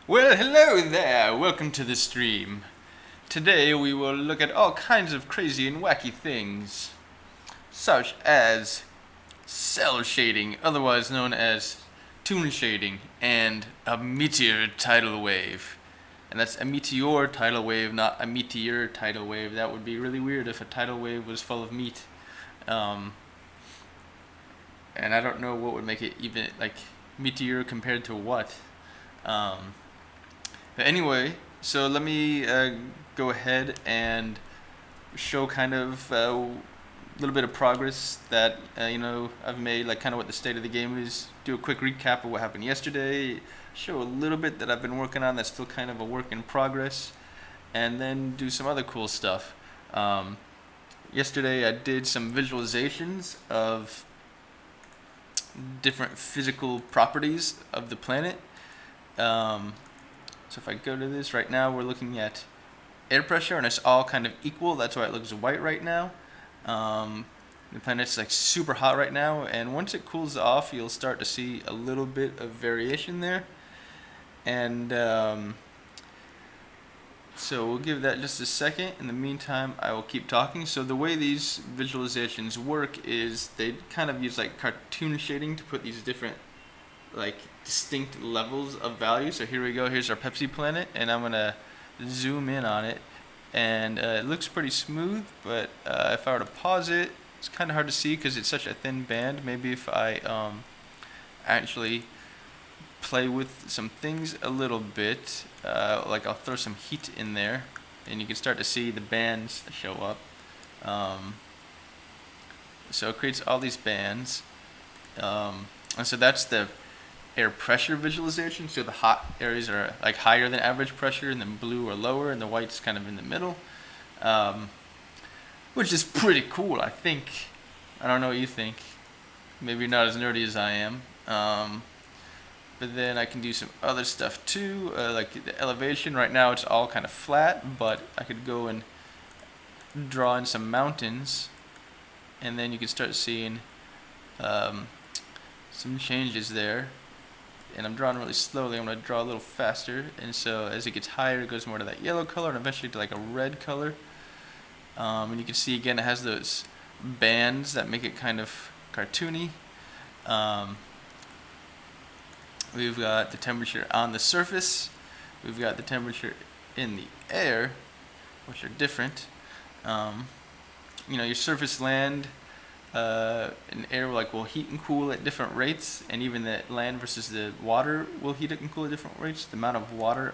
Well, hello there. Welcome to the stream. Today we will look at all kinds of crazy and wacky things, such as cell shading, otherwise known as toon shading, and a meteor tidal wave. And that's a meteor tidal wave, not a meteor tidal wave. That would be really weird if a tidal wave was full of meat. Um, and I don't know what would make it even like meteor compared to what. Um, But anyway, so let me go ahead and show kind of a little bit of progress that I've made, like kind of what the state of the game is. Do a quick recap of what happened yesterday. Show a little bit that I've been working on that's still kind of a work in progress, and then do some other cool stuff. Um, Yesterday I did some visualizations of different physical properties of the planet. Um, So if I go to this right now, we're looking at air pressure, and it's all kind of equal. That's why it looks white right now. The planet's like super hot right now, and once it cools off, you'll start to see a little bit of variation there. And so we'll give that just a second. In the meantime, I will keep talking. So the way these visualizations work is they kind of use like cartoon shading to put these different like distinct levels of value. So here we go. Here's our Pepsi planet, and I'm gonna zoom in on it, and it looks pretty smooth. But if I were to pause it, it's kind of hard to see because it's such a thin band. Maybe if I actually play with some things a little bit, like I'll throw some heat in there, and you can start to see the bands show up. So it creates all these bands, and so that's the air pressure visualization. So the hot areas are like higher than average pressure, and then blue are lower, and the white's kind of in the middle, um, which is pretty cool, I think. I don't know what you think. Maybe you're not as nerdy as I am. But then I can do some other stuff too, like the elevation. Right now it's all kind of flat, but I could go and draw in some mountains, and then you can start seeing some changes there. And I'm drawing really slowly. I'm going to draw a little faster, and so as it gets higher, it goes more to that yellow color, and eventually to like a red color. And you can see again, it has those bands that make it kind of cartoony. We've got the temperature on the surface. We've got the temperature in the air, which are different. Your surface land and air will heat and cool at different rates, and even the land versus the water will heat and cool at different rates. The amount of water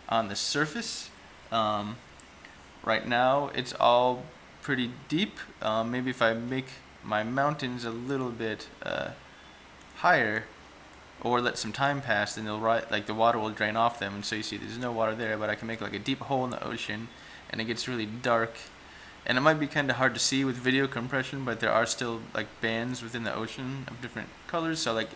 on the surface, right now it's all pretty deep. Maybe if I make my mountains a little bit higher, or let some time pass, then the water will drain off them, and so you see there's no water there. But I can make like a deep hole in the ocean, and it gets really dark. And it might be kind of hard to see with video compression, but there are still like bands within the ocean of different colors. So like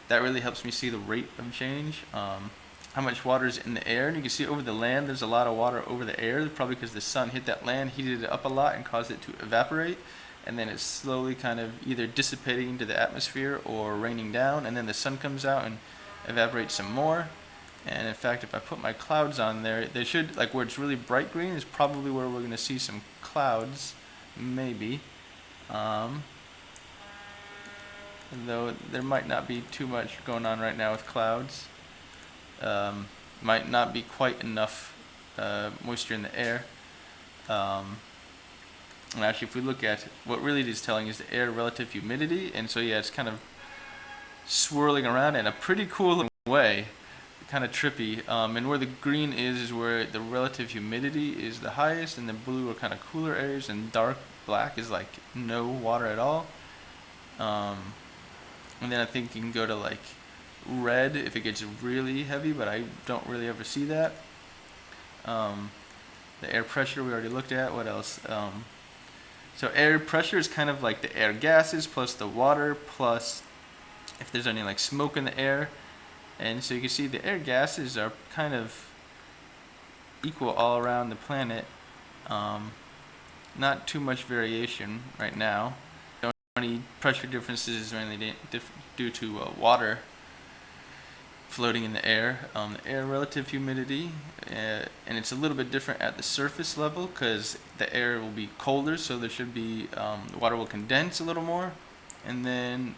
that really helps me see the rate of change, how much water is in the air. And you can see over the land, there's a lot of water over the air, probably because the sun hit that land, heated it up a lot, and caused it to evaporate. And then it's slowly kind of either dissipating into the atmosphere or raining down. And then the sun comes out and evaporates some more. And in fact, if I put my clouds on there, they should, like where it's really bright green is probably where we're going to see some clouds, maybe. Though there might not be too much going on right now with clouds. Might not be quite enough moisture in the air. And actually, if we look at what really it is telling is the air relative humidity, and so yeah, it's kind of swirling around in a pretty cool way, kind of trippy. And where the green is where the relative humidity is the highest, and the blue are kind of cooler areas, and dark black is like no water at all. And then I think you can go to like red if it gets really heavy, but I don't really ever see that. The air pressure we already looked at. What else? So air pressure is kind of like the air gases plus the water plus if there's any like smoke in the air. And so you can see the air gases are kind of equal all around the planet. Not too much variation right now. Any pressure differences is mainly due to water. floating in the air. The air relative humidity, and it's a little bit different at the surface level because the air will be colder, so there should be the water will condense a little more, and then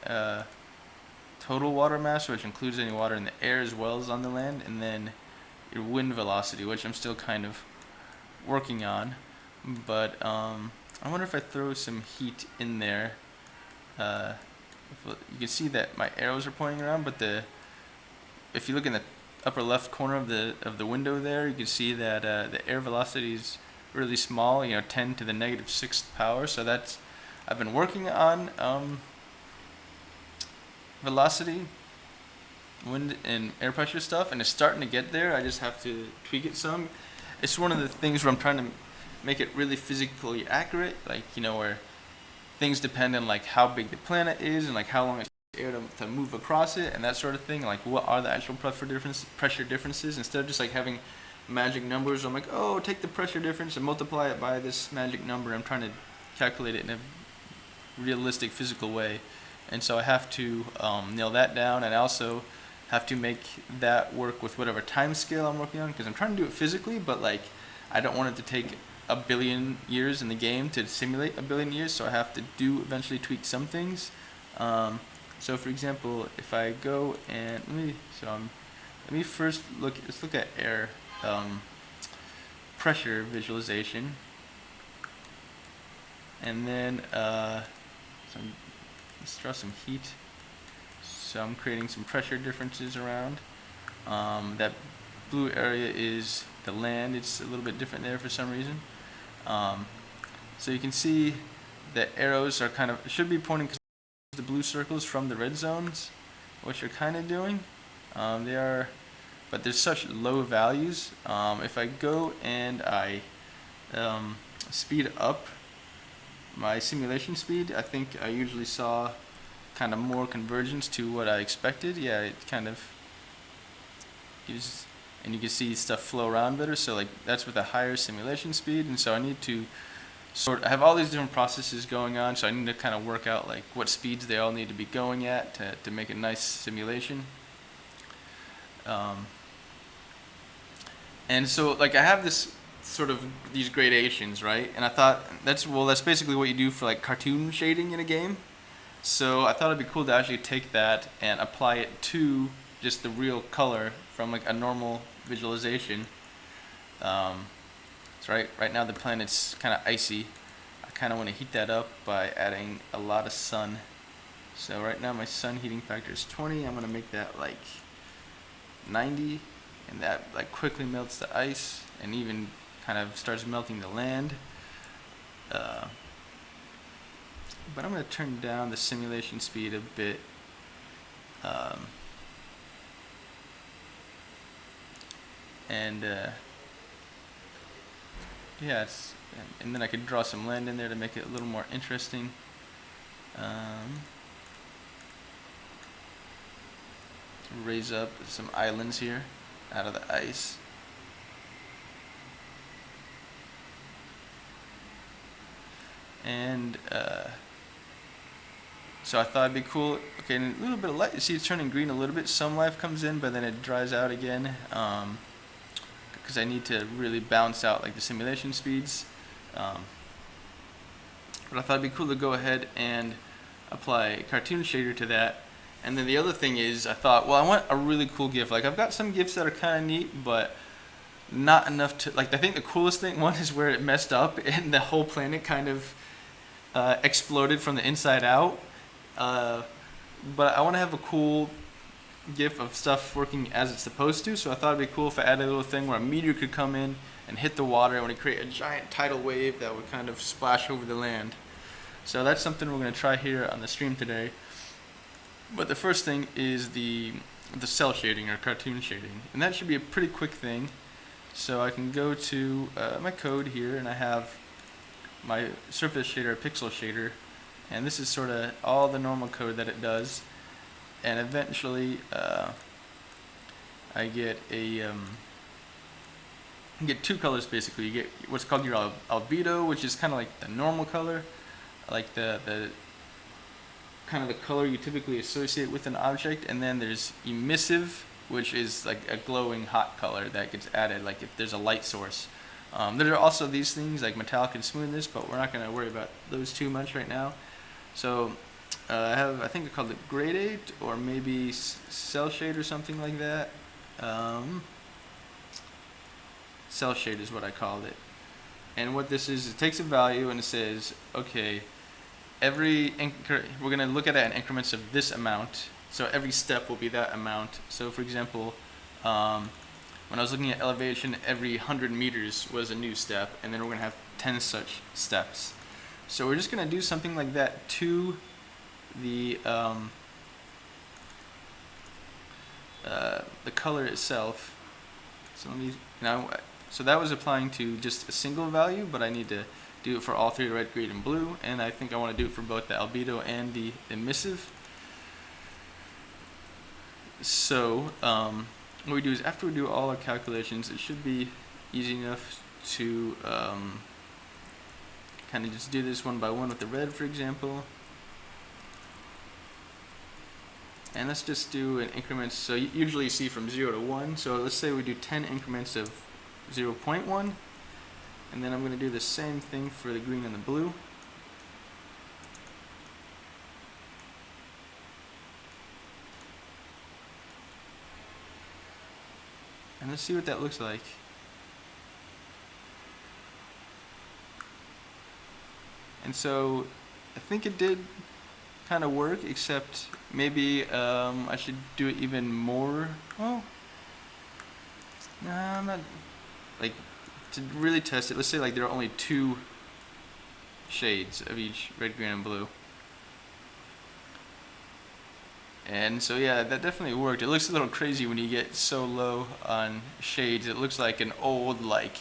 total water mass, which includes any water in the air as well as on the land, and then your wind velocity, which I'm still kind of working on. But I wonder if I throw some heat in there. You can see that my arrows are pointing around, but if you look in the upper left corner of the window there, you can see that the air velocity is really small, 10 to the negative 6th power. So I've been working on velocity, wind, and air pressure stuff, and it's starting to get there. I just have to tweak it some. It's one of the things where I'm trying to make it really physically accurate, where things depend on how big the planet is and how long it takes air to move across it and that sort of thing. What are the actual pressure differences, instead of just having magic numbers. I'm oh, take the pressure difference and multiply it by this magic number. I'm trying to calculate it in a realistic physical way, and so I have to nail that down, and I also have to make that work with whatever time scale I'm working on, because I'm trying to do it physically, but I don't want it to take a billion years in the game to simulate a billion years, so I have to eventually tweak some things. So for example, if I go and let me first let's look at air pressure visualization, and then let's draw some heat. So I'm creating some pressure differences around. That blue area is the land. It's a little bit different there for some reason. So you can see the arrows are should be pointing to the blue circles from the red zones, which are kind of doing. They are, but there's such low values. If I go and I speed up my simulation speed, I think I usually saw kind of more convergence to what I expected. Yeah, it kind of gives, and you can see stuff flow around better. So that's with a higher simulation speed, and so I need to I have all these different processes going on, so I need to kind of work out what speeds they all need to be going at to make a nice simulation. And so I have this sort of these gradations, right? And I thought that's basically what you do for cartoon shading in a game. So I thought it'd be cool to actually take that and apply it to just the real color from a normal visualization. So right now the planet's kind of icy. I kind of want to heat that up by adding a lot of sun. So right now my sun heating factor is 20. I'm going to make that 90, and that quickly melts the ice and even kind of starts melting the land. But I'm going to turn down the simulation speed a bit. Yeah, and then I could draw some land in there to make it a little more interesting. Raise up some islands here out of the ice. And so I thought it'd be cool. Okay, and a little bit of light. You see it's turning green a little bit. Some life comes in, but then it dries out again. Because I need to really balance out the simulation speeds. But I thought it'd be cool to go ahead and apply a cartoon shader to that. And then the other thing is, I thought, well, I want a really cool GIF. I've got some GIFs that are kind of neat, but not enough to I think the coolest one is where it messed up and the whole planet kind of exploded from the inside out. But I want to have a cool GIF of stuff working as it's supposed to, so I thought it'd be cool if I added a little thing where a meteor could come in and hit the water and would create a giant tidal wave that would kind of splash over the land. So that's something we're going to try here on the stream today. But the first thing is the cell shading or cartoon shading, and that should be a pretty quick thing. So I can go to my code here, and I have my surface shader, pixel shader, and this is sort of all the normal code that it does. And eventually I get you get two colors basically. You get what's called your albedo, which is kind of the normal color, the kind of the color you typically associate with an object, and then there's emissive, which is like a glowing hot color that gets added, like if there's a light source. There are also these things like metallic and smoothness, but we're not going to worry about those too much right now. So I think I called it gradate, or maybe cell shade or something like that. Cell shade is what I called it. And what this is, it takes a value and it says, okay, we're going to look at it in increments of this amount. So every step will be that amount. So for example, when I was looking at elevation, every 100 meters was a new step, and then we're going to have 10 such steps. So we're just going to do something like that to the color itself. So so that was applying to just a single value, but I need to do it for all three, red, green, and blue, and I think I want to do it for both the albedo and the emissive. So what we do is, after we do all our calculations, it should be easy enough to kind of just do this one by one with the red, for example. And let's just do an increments. So usually you see from 0 to 1. So let's say we do 10 increments of 0.1. And then I'm going to do the same thing for the green and the blue. And let's see what that looks like. And so I think it did kind of work, except maybe I should do it even more. Well, nah, I'm not, like, to really test it, let's say like there are only 2 shades of each, red, green, and blue. And so yeah, that definitely worked. It looks a little crazy when you get so low on shades. It looks like an old, like,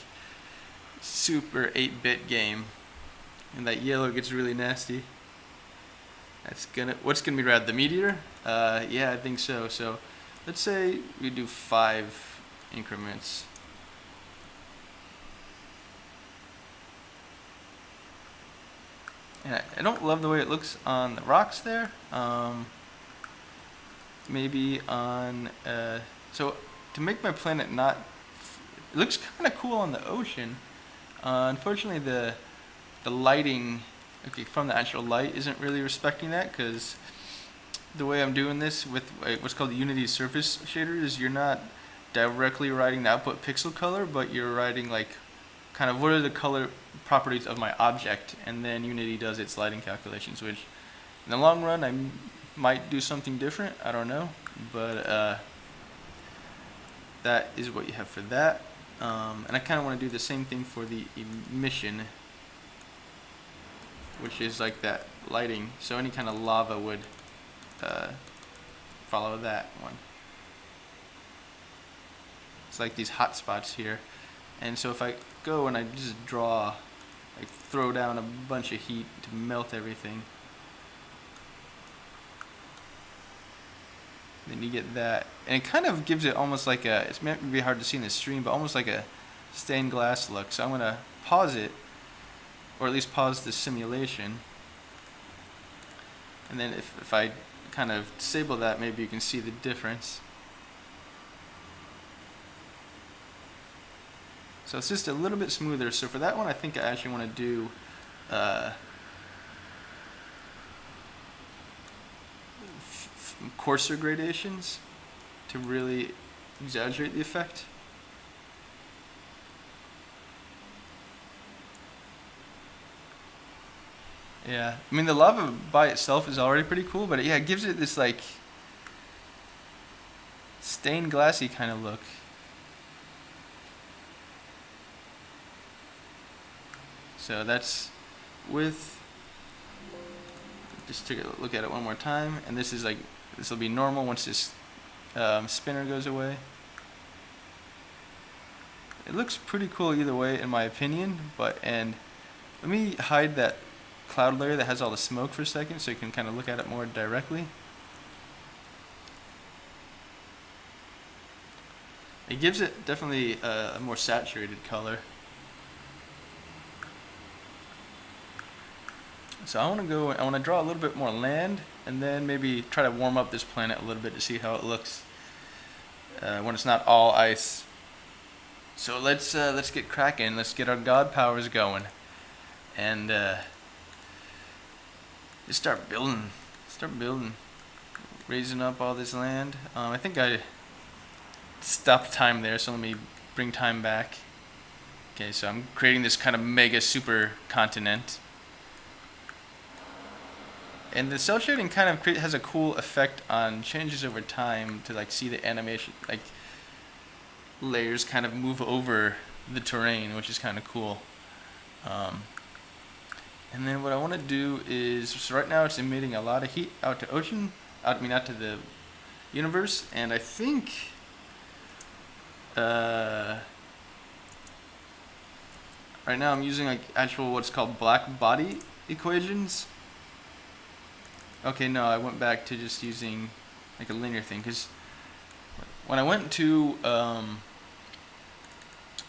super 8-bit game. And that yellow gets really nasty. What's gonna be red? The meteor? Yeah, I think so. So let's say we do 5 increments. And I don't love the way it looks on the rocks there. Maybe on so to make my planet not, it looks kind of cool on the ocean. Unfortunately, the lighting, okay, from the actual light isn't really respecting that, because the way I'm doing this with what's called the Unity surface shader is you're not directly writing the output pixel color, but you're writing like kind of what are the color properties of my object, and then Unity does its lighting calculations, which in the long run I might do something different, I don't know, but that is what you have for that. And I kind of want to do the same thing for the emission, which is like that lighting, so any kind of lava would follow that one. It's like these hot spots here, and so if I go and I just draw, like throw down a bunch of heat to melt everything, then you get that, and it kind of gives it almost like a, it's meant to be hard to see in the stream, but almost like a stained glass look. So I'm going to pause it, or at least pause the simulation, and then if I kind of disable that, maybe you can see the difference. So it's just a little bit smoother. So for that one, I think I actually want to do coarser gradations to really exaggerate the effect. Yeah, I mean the lava by itself is already pretty cool, but yeah, it gives it this like stained glassy kind of look. So that's with, just take a look at it one more time, and this is like, this will be normal once this spinner goes away. It looks pretty cool either way in my opinion, and let me hide that cloud layer that has all the smoke for a second so you can kind of look at it more directly. It gives it definitely a more saturated color. So I want to draw a little bit more land, and then maybe try to warm up this planet a little bit to see how it looks. when it's not all ice. So let's get cracking. Let's get our god powers going, and just start building. Start building, raising up all this land. I think I stopped time there, so let me bring time back. Okay, so I'm creating this kind of mega super continent. And the cell shading kind of has a cool effect on changes over time to like see the animation, like layers kind of move over the terrain, which is kind of cool. And then what I want to do is, so right now it's emitting a lot of heat out to ocean, out to the universe, and I think right now I'm using like actual what's called black body equations. Okay, no, I went back to just using like a linear thing, because when I went to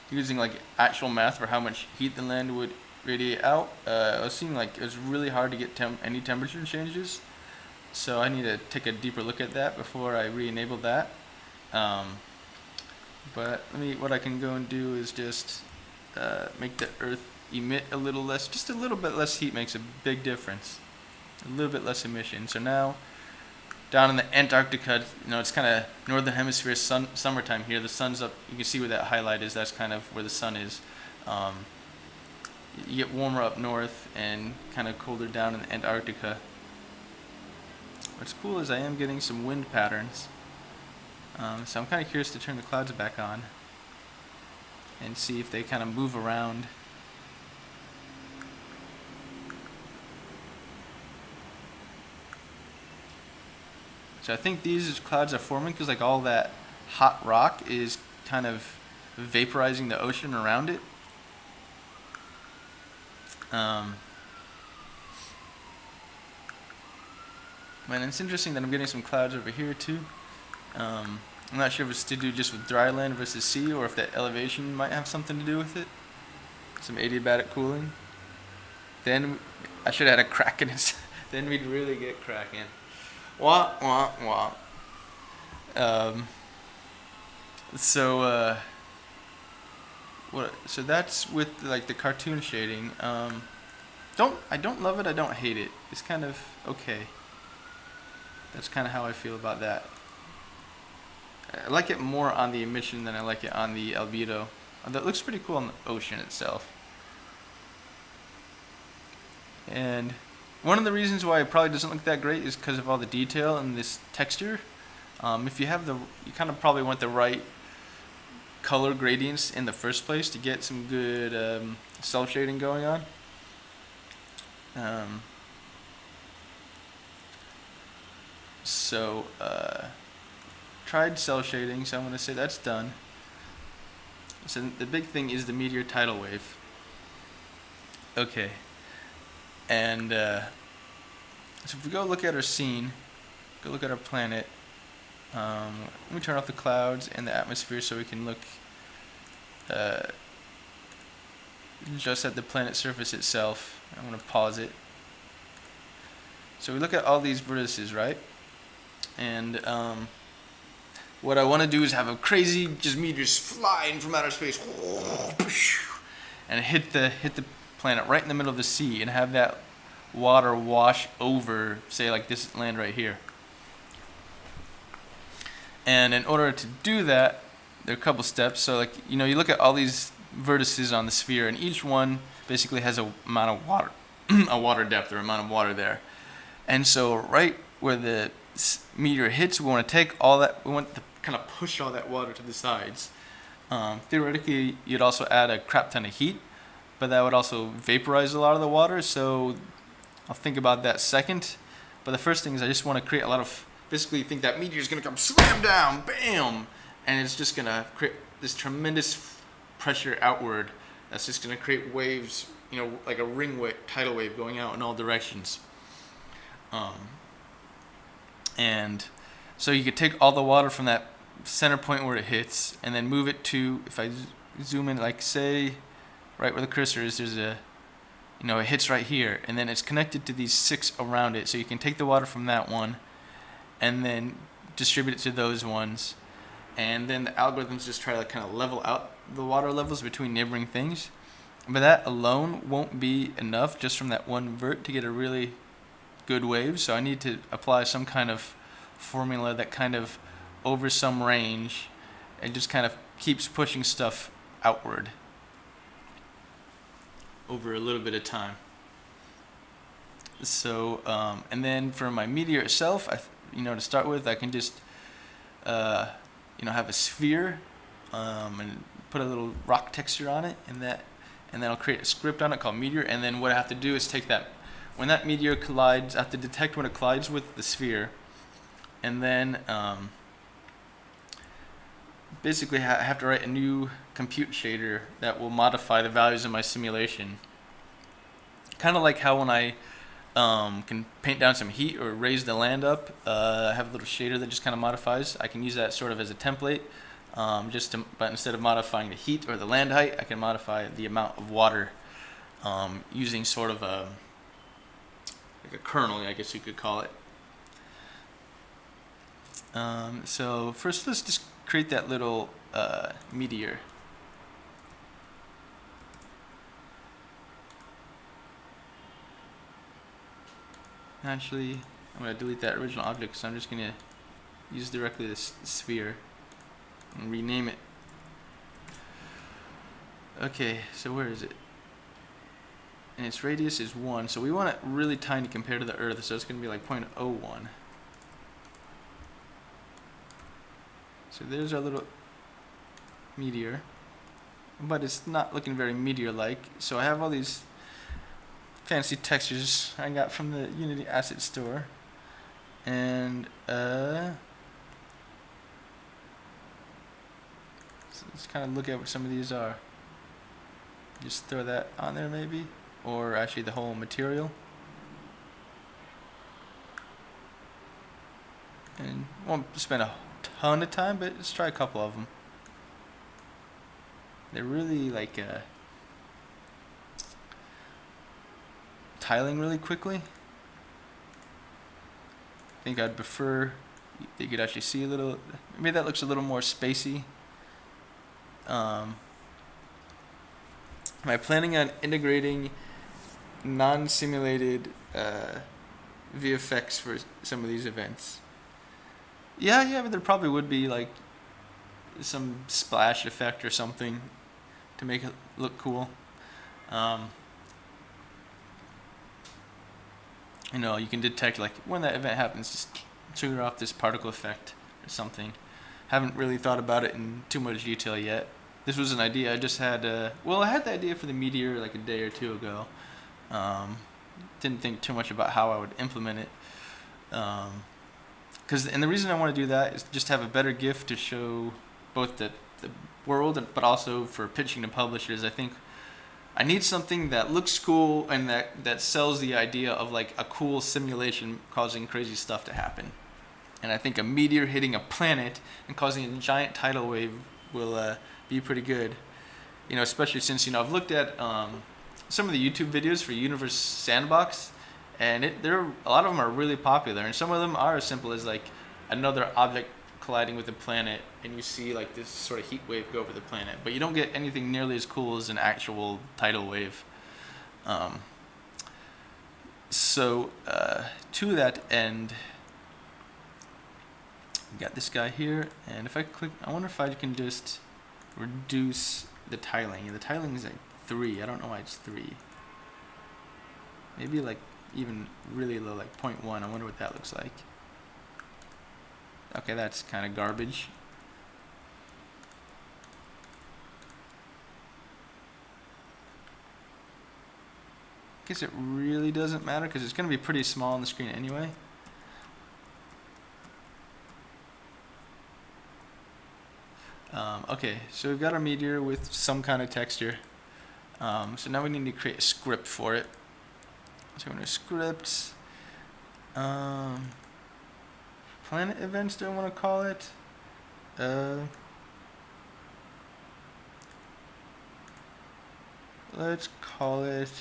using like actual math for how much heat the land would radiate out, I was seeing like it was really hard to get any temperature changes. So I need to take a deeper look at that before I re-enable that. But what I can go and do is just make the Earth emit a little less, just a little bit less heat makes a big difference. A little bit less emission. So now, down in the Antarctica, it's kind of northern hemisphere summertime here. The sun's up. You can see where that highlight is. That's kind of where the sun is. You get warmer up north and kind of colder down in Antarctica. What's cool is I am getting some wind patterns. So I'm kind of curious to turn the clouds back on and see if they kind of move around. So I think these clouds are forming because like all that hot rock is kind of vaporizing the ocean around it. And it's interesting that I'm getting some clouds over here too. I'm not sure if it's to do just with dry land versus sea, or if that elevation might have something to do with it. Some adiabatic cooling. Then I should have had a Kraken. Then we'd really get Kraken. Wah, wah, wah. So that's with like the cartoon shading. I don't love it, I don't hate it. It's kind of okay. That's kind of how I feel about that. I like it more on the emission than I like it on the albedo. That looks pretty cool on the ocean itself. And one of the reasons why it probably doesn't look that great is because of all the detail and this texture. If you have you kind of probably want the right color gradients in the first place to get some good cell shading going on. Tried cell shading, so I'm going to say that's done. So the big thing is the meteor tidal wave. Okay. And so if we go look at our scene, go look at our planet, let me turn off the clouds and the atmosphere so we can look just at the planet surface itself. I'm going to pause it. So we look at all these vertices, right? And what I want to do is have a crazy just meteors flying from outer space and hit the planet right in the middle of the sea, and have that water wash over, say like this land right here. And in order to do that, there are a couple steps. So like, you look at all these vertices on the sphere, and each one basically has a amount of water, a water depth or amount of water there. And so right where the meteor hits, we want to take all that, we want to kind of push all that water to the sides. Theoretically, you'd also add a crap ton of heat, but that would also vaporize a lot of the water, so I'll think about that second. But the first thing is I just want to create a lot of, basically think that meteor is going to come slam down, bam, and it's just going to create this tremendous pressure outward that's just going to create waves, like a ring wave, tidal wave going out in all directions. And so you could take all the water from that center point where it hits and then move it to, if I zoom in, like say right where the cursor is, there's a, it hits right here, and then it's connected to these 6 around it. So you can take the water from that one and then distribute it to those ones. and then the algorithms just try to kind of level out the water levels between neighboring things. But that alone won't be enough just from that one vert to get a really good wave. So I need to apply some kind of formula that kind of over some range and just kind of keeps pushing stuff outward over a little bit of time. So and then for my meteor itself, to start with, I can just have a sphere and put a little rock texture on it, and then I'll create a script on it called meteor. And then what I have to do is take that, when that meteor collides, I have to detect when it collides with the sphere, and then basically I have to write a new compute shader that will modify the values in my simulation. Kind of like how when I can paint down some heat or raise the land up, I have a little shader that just kind of modifies. I can use that sort of as a template, but instead of modifying the heat or the land height, I can modify the amount of water using sort of like a kernel, I guess you could call it. So first, let's just create that little meteor. Actually, I'm going to delete that original object, so I'm just going to use directly this sphere and rename it. Okay, so where is it? And its radius is 1, so we want it really tiny compared to the Earth, so it's going to be like 0.01. So there's our little meteor, but it's not looking very meteor-like. So I have all these fancy textures I got from the Unity Asset Store, and so let's kind of look at what some of these are. Just throw that on there maybe, or actually the whole material. And won't spend a ton of time, but let's try a couple of them. They're really like tiling really quickly. I think I'd prefer you could actually see a little, maybe that looks a little more spacey. Am I planning on integrating non-simulated VFX for some of these events? Yeah, but there probably would be like some splash effect or something to make it look cool. You can detect like when that event happens, just trigger off this particle effect or something. Haven't really thought about it in too much detail yet. This was an idea I just had. I had the idea for the meteor like a day or two ago. Didn't think too much about how I would implement it. And the reason I want to do that is just have a better GIF to show both the world, but also for pitching to publishers. I think I need something that looks cool and that sells the idea of like a cool simulation causing crazy stuff to happen. And I think a meteor hitting a planet and causing a giant tidal wave will be pretty good. Especially since I've looked at some of the YouTube videos for Universe Sandbox, and a lot of them are really popular, and some of them are as simple as like another object colliding with the planet, and you see like this sort of heat wave go over the planet, but you don't get anything nearly as cool as an actual tidal wave. So to that end, we got this guy here, and if I click, I wonder if I can just reduce the tiling. The tiling is like 3. I don't know why it's 3. Maybe like even really low, like 0.1. I wonder what that looks like. Okay, that's kind of garbage. Guess it really doesn't matter because it's going to be pretty small on the screen anyway. Okay, so we've got our meteor with some kind of texture. So now we need to create a script for it. So we're going to script planet events, do I want to call it? Let's call it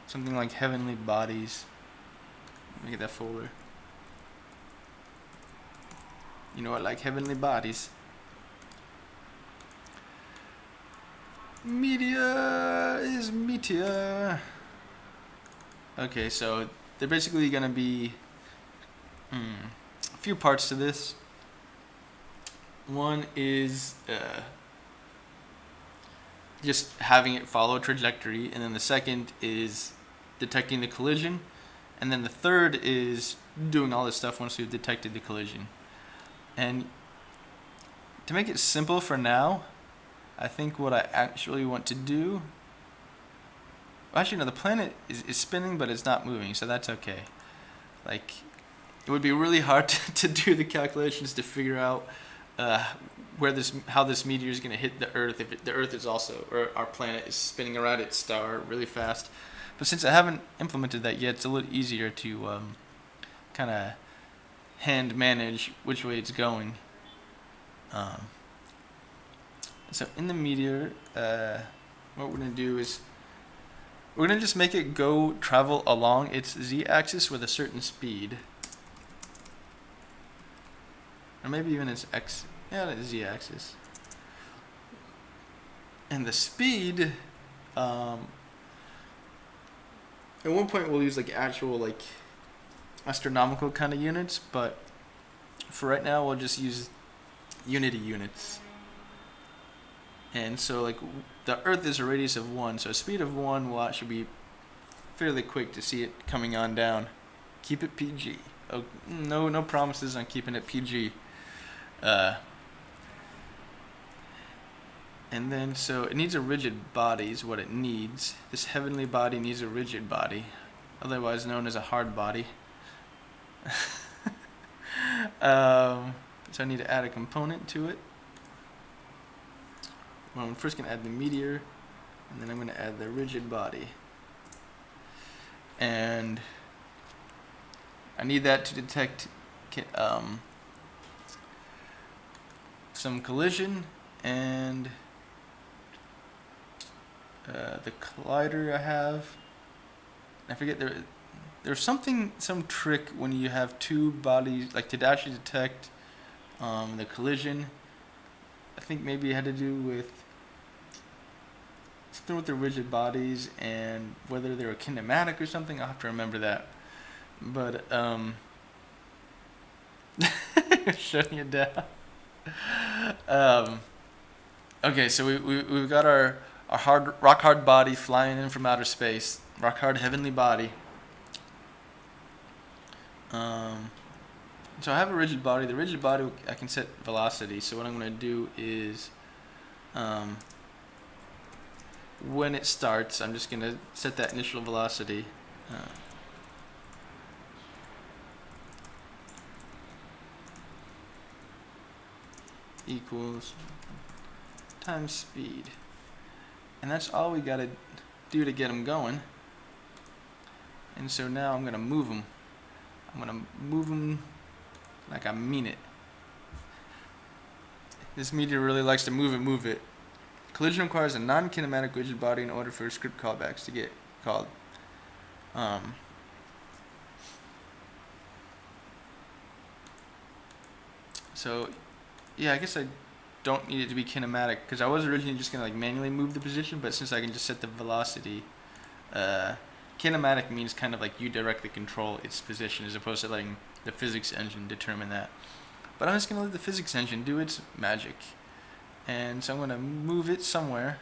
something like heavenly bodies. Let me get that folder. You know, I like heavenly bodies. Meteor is meteor. Okay, so they're basically gonna be a few parts to this. One is just having it follow trajectory, and then the second is detecting the collision, and then the third is doing all this stuff once we've detected the collision. And to make it simple for now, I think what I actually want to do... Actually, no, the planet is spinning, but it's not moving, so that's okay. Like, it would be really hard to do the calculations to figure out how this meteor is going to hit the Earth if the Earth is also, or our planet is spinning around its star really fast. But since I haven't implemented that yet, it's a little easier to kind of hand manage which way it's going. So in the meteor, what we're going to do is we're going to just make it travel along its z-axis with a certain speed. Or maybe even its the z-axis. And the speed, at one point we'll use like actual like astronomical kind of units, but for right now we'll just use unity units. And so like the Earth is a radius of 1, so a speed of 1 will actually be fairly quick to see it coming on down. Keep it PG. Oh, no promises on keeping it PG. And then so it needs a rigid body is what it needs. This heavenly body needs a rigid body, otherwise known as a hard body. So I need to add a component to it. Well, I'm first going to add the meteor, and then I'm going to add the rigid body. And I need that to detect some collision, and the collider I have. I forget there's some trick when you have two bodies, like to actually detect the collision. I think maybe it had to do with something with the rigid bodies and whether they were kinematic or something. I'll have to remember that. But shutting it down. Okay, so we've got our rock hard body flying in from outer space, rock hard heavenly body. So I have a rigid body. The rigid body I can set velocity. So what I'm going to do is, when it starts, I'm just going to set that initial velocity. Equals times speed, and that's all we gotta do to get them going. And so now I'm gonna move them. I'm gonna move them like I mean it. This meteor really likes to move it. Collision requires a non-kinematic rigid body in order for script callbacks to get called. So yeah, I guess I don't need it to be kinematic, because I was originally just going to like manually move the position, but since I can just set the velocity, kinematic means kind of like you directly control its position as opposed to letting the physics engine determine that. But I'm just going to let the physics engine do its magic. And so I'm going to move it somewhere.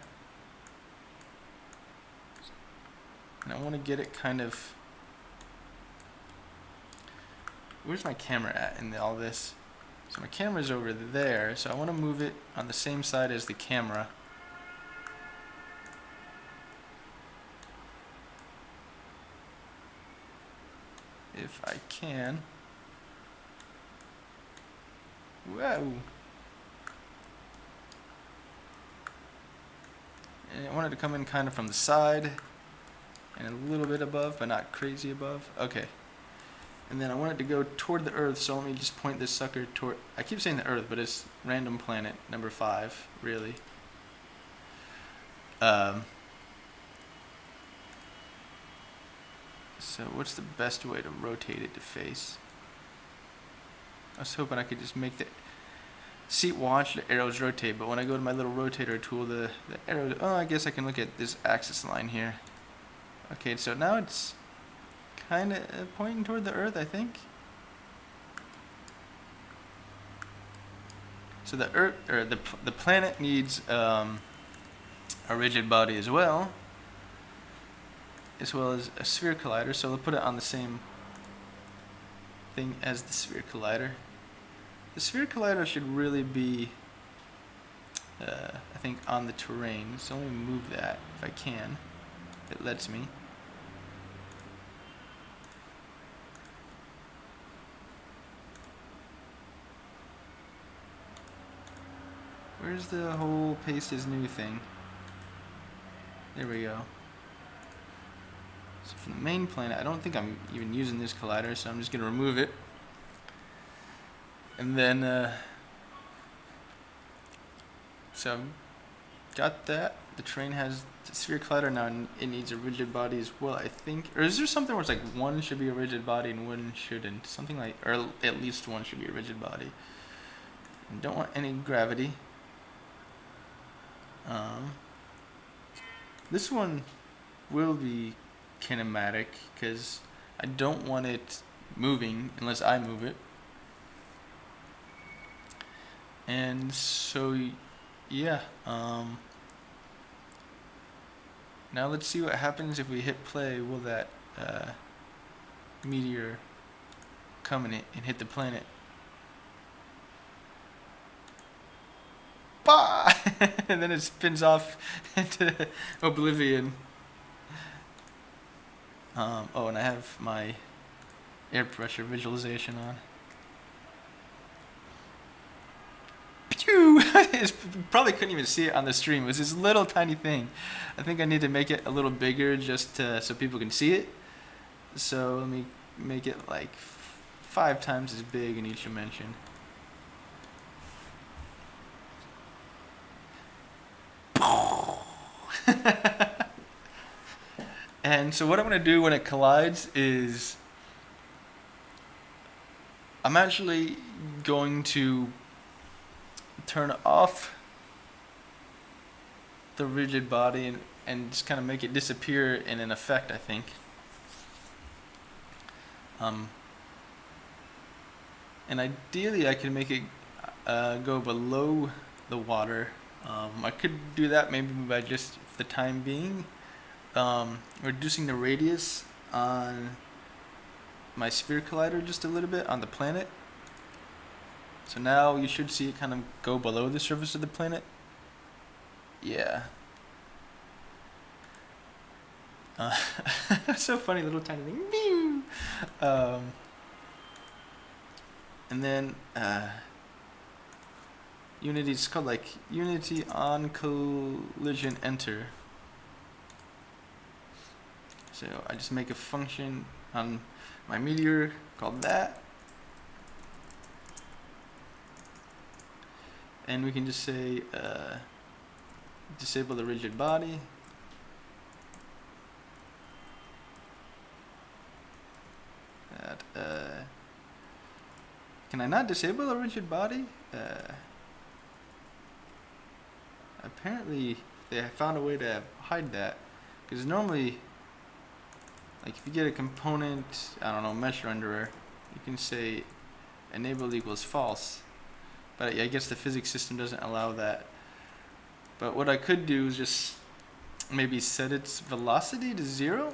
And I want to get it kind of... Where's my camera at in all this? So my camera's over there, so I want to move it on the same side as the camera. If I can. Whoa! And I want it to come in kind of from the side and a little bit above, but not crazy above. Okay. And then I want it to go toward the Earth, so let me just point this sucker toward... I keep saying the Earth, but it's random planet number 5, really. So what's the best way to rotate it to face? I was hoping I could just make the... seat watch, the arrows rotate, but when I go to my little rotator tool, the arrow, oh, I guess I can look at this axis line here. Okay, so now it's kind of pointing toward the Earth, I think. So the Earth, or the planet needs a rigid body as well as a sphere collider. So we'll put it on the same thing as the sphere collider. The sphere collider should really be, I think, on the terrain. So let me move that if I can. It lets me. Where's the whole paste is new thing? There we go. So from the main planet, I don't think I'm even using this collider, so I'm just gonna remove it. And then, so I've got that. The terrain has the sphere collider now, and it needs a rigid body as well, I think. Or is there something where it's like one should be a rigid body and one shouldn't? Something like, or at least one should be a rigid body. And don't want any gravity. This one will be kinematic because I don't want it moving unless I move it. And so, yeah. Now let's see what happens if we hit play. Will that meteor come in it and hit the planet? Bah! And then it spins off into oblivion. Oh, and I have my air pressure visualization on. Pew! You probably couldn't even see it on the stream. It was this little tiny thing. I think I need to make it a little bigger just so people can see it. So let me make it like 5 times as big in each dimension. And so what I'm going to do when it collides is I'm actually going to turn off the rigid body and just kind of make it disappear in an effect, I think. And ideally I can make it go below the water. I could do that maybe by just, for the time being, reducing the radius on my sphere collider just a little bit on the planet. So now you should see it kind of go below the surface of the planet. Yeah. So funny, little tiny thing. And then Unity, it's called like Unity on collision enter. So I just make a function on my meteor called that. And we can just say disable the rigid body. Can I not disable a rigid body? Apparently they found a way to hide that, because normally, like if you get a component, I don't know, mesh renderer, you can say enabled equals false, but I guess the physics system doesn't allow that. But what I could do is just maybe set its velocity to 0.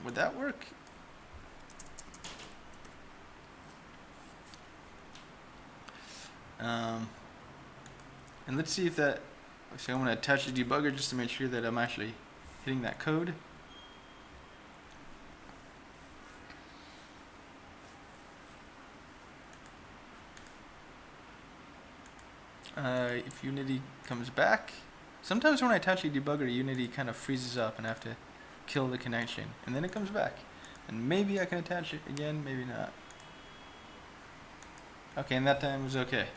Would that work? And let's see if that, so I'm going to attach the debugger just to make sure that I'm actually hitting that code. If Unity comes back, sometimes when I attach the debugger, Unity kind of freezes up and I have to kill the connection, and then it comes back. And maybe I can attach it again, maybe not. Okay, and that time it was okay.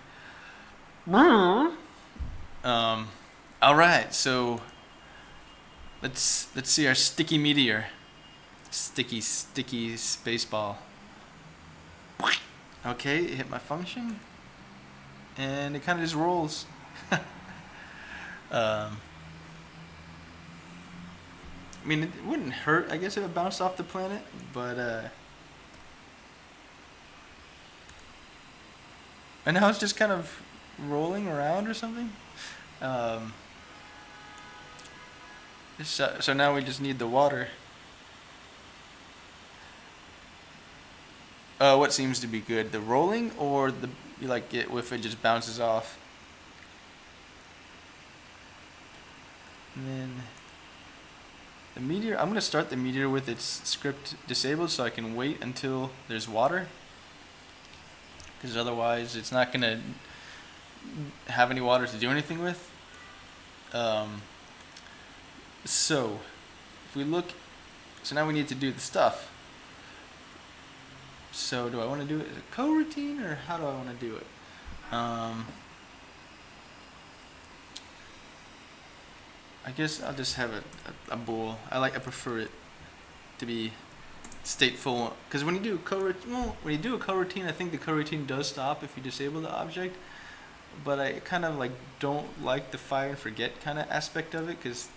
Alright, so let's see our sticky meteor. Sticky space ball. Okay, it hit my function. and it kind of just rolls. um, I mean, it wouldn't hurt, I guess, if it bounced off the planet, but and now it's just kind of rolling around or something. Um, so now we just need the water. What seems to be good, the rolling or the like it if it just bounces off? And then the meteor, I'm gonna start the meteor with its script disabled so I can wait until there's water. Because otherwise it's not gonna have any water to do anything with. So if we look, so now we need to do the stuff. So do I want to do it as a coroutine or how do I want to do it? I guess I'll just have a bool. I prefer it to be stateful, because when you do a coroutine, I think the coroutine does stop if you disable the object. But I kind of like don't like the fire and forget kind of aspect of it, because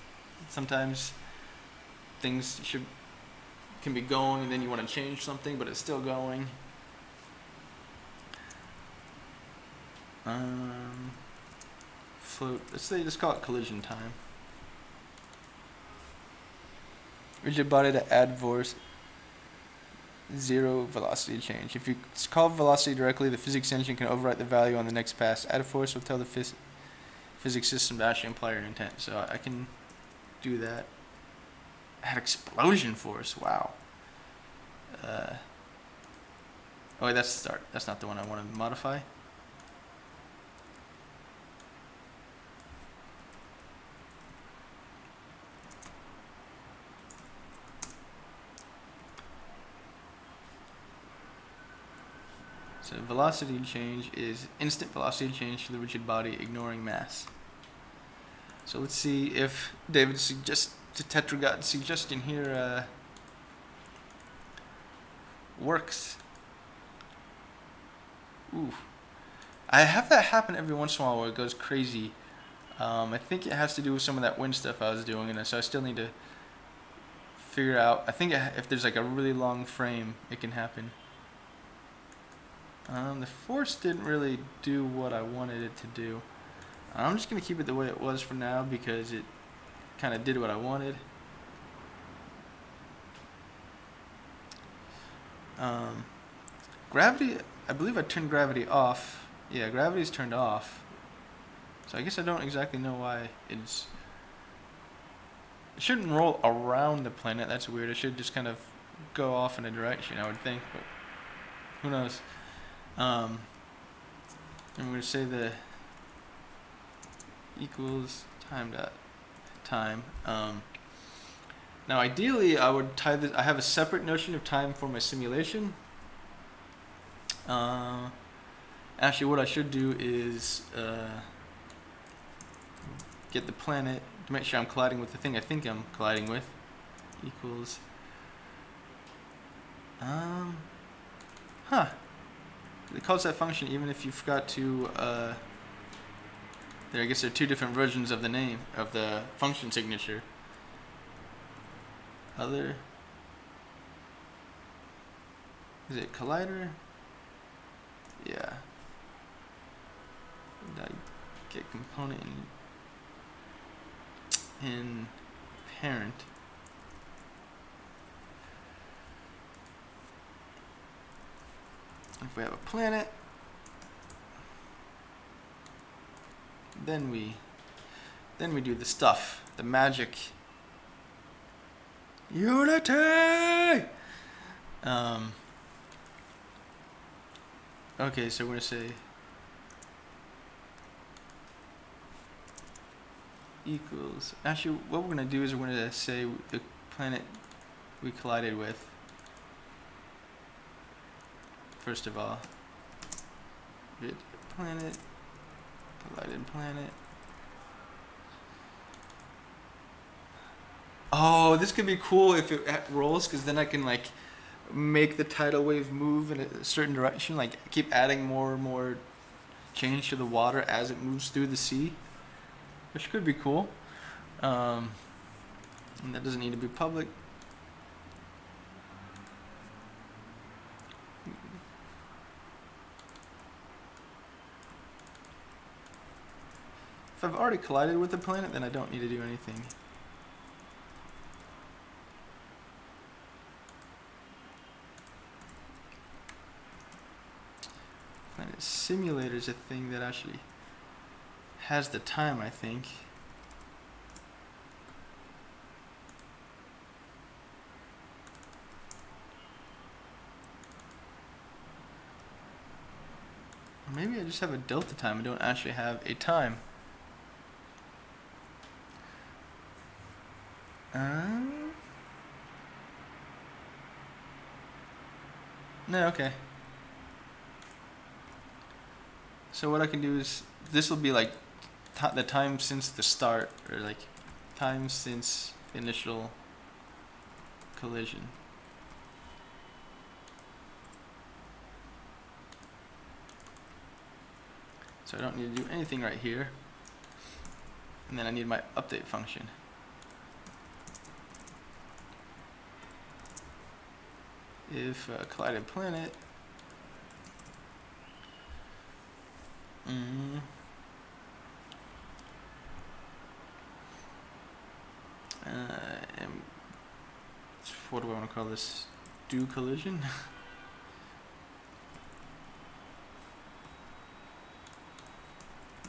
sometimes things can be going and then you want to change something, but it's still going. Float. Let's call it collision time. Rigid body to add force, 0 velocity change. If you call velocity directly, the physics engine can overwrite the value on the next pass. Add a force will tell the physics system to actually imply your intent. So I can do that. Add explosion force. Wow. Oh wait, that's start. That's not the one I want to modify. So velocity change is instant velocity change to the rigid body, ignoring mass. So let's see if David's Tetragod suggestion here works. Ooh, I have that happen every once in a while where it goes crazy. I think it has to do with some of that wind stuff I was doing, and so I still need to figure out. I think if there's like a really long frame, it can happen. The force didn't really do what I wanted it to do. I'm just going to keep it the way it was for now because it kind of did what I wanted. Gravity, I believe I turned gravity off. Yeah, gravity's turned off. So I guess I don't exactly know why it shouldn't roll around the planet. That's weird. It should just kind of go off in a direction, I would think, but who knows. And we're going to say the equals time. Now ideally I would tie this, I have a separate notion of time for my simulation. Actually what I should do is get the planet to make sure I'm colliding with the thing I think I'm colliding with. Equals it calls that function even if you forgot to I guess there are two different versions of the name of the function signature. Other, is it collider? Yeah. Get component in parent. If we have a planet, then we do the stuff, the magic. Unity. Okay, so we're gonna say equals. Actually, what we're gonna do is we're gonna say the planet we collided with. First of all, bit planet, collided planet. Oh, this could be cool if it rolls, because then I can like make the tidal wave move in a certain direction, like keep adding more and more change to the water as it moves through the sea, which could be cool. And that doesn't need to be public. If I've already collided with the planet, then I don't need to do anything. Planet Simulator is a thing that actually has the time, I think. Or maybe I just have a delta time and don't actually have a time. No, okay. So what I can do is, this will be like the time since the start, or like time since the initial collision. So I don't need to do anything right here. And then I need my update function. If collided planet and what do I want to call this? Do collision?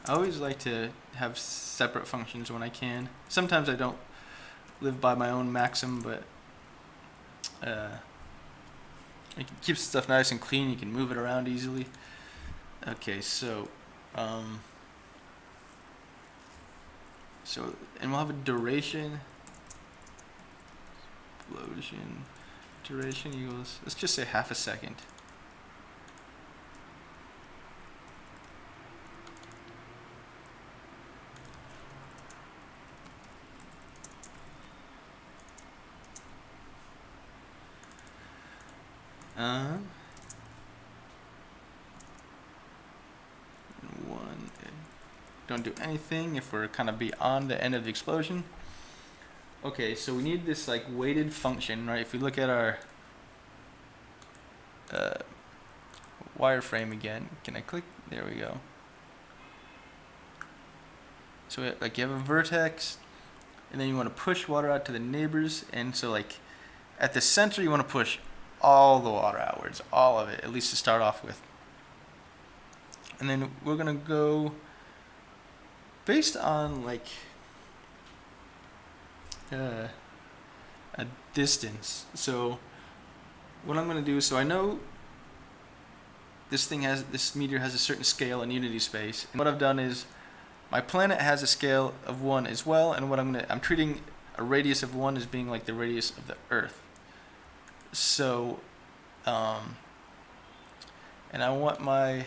I always like to have separate functions when I can. Sometimes I don't live by my own maxim, but it keeps stuff nice and clean. You can move it around easily. Okay, so and we'll have a duration. Explosion duration equals, let's just say half a second. Don't do anything if we're kind of beyond the end of the explosion. Okay, so we need this like weighted function, right? If we look at our wireframe again, can I click? There we go. So like you have a vertex, and then you want to push water out to the neighbors, and so like at the center you want to push all the water outwards, all of it, at least to start off with. And then we're gonna go based on like a distance. So what I'm gonna do is, so I know this meteor has a certain scale in unity space, and what I've done is my planet has a scale of 1 as well, and what I'm treating a radius of 1 as being like the radius of the Earth. So and I want my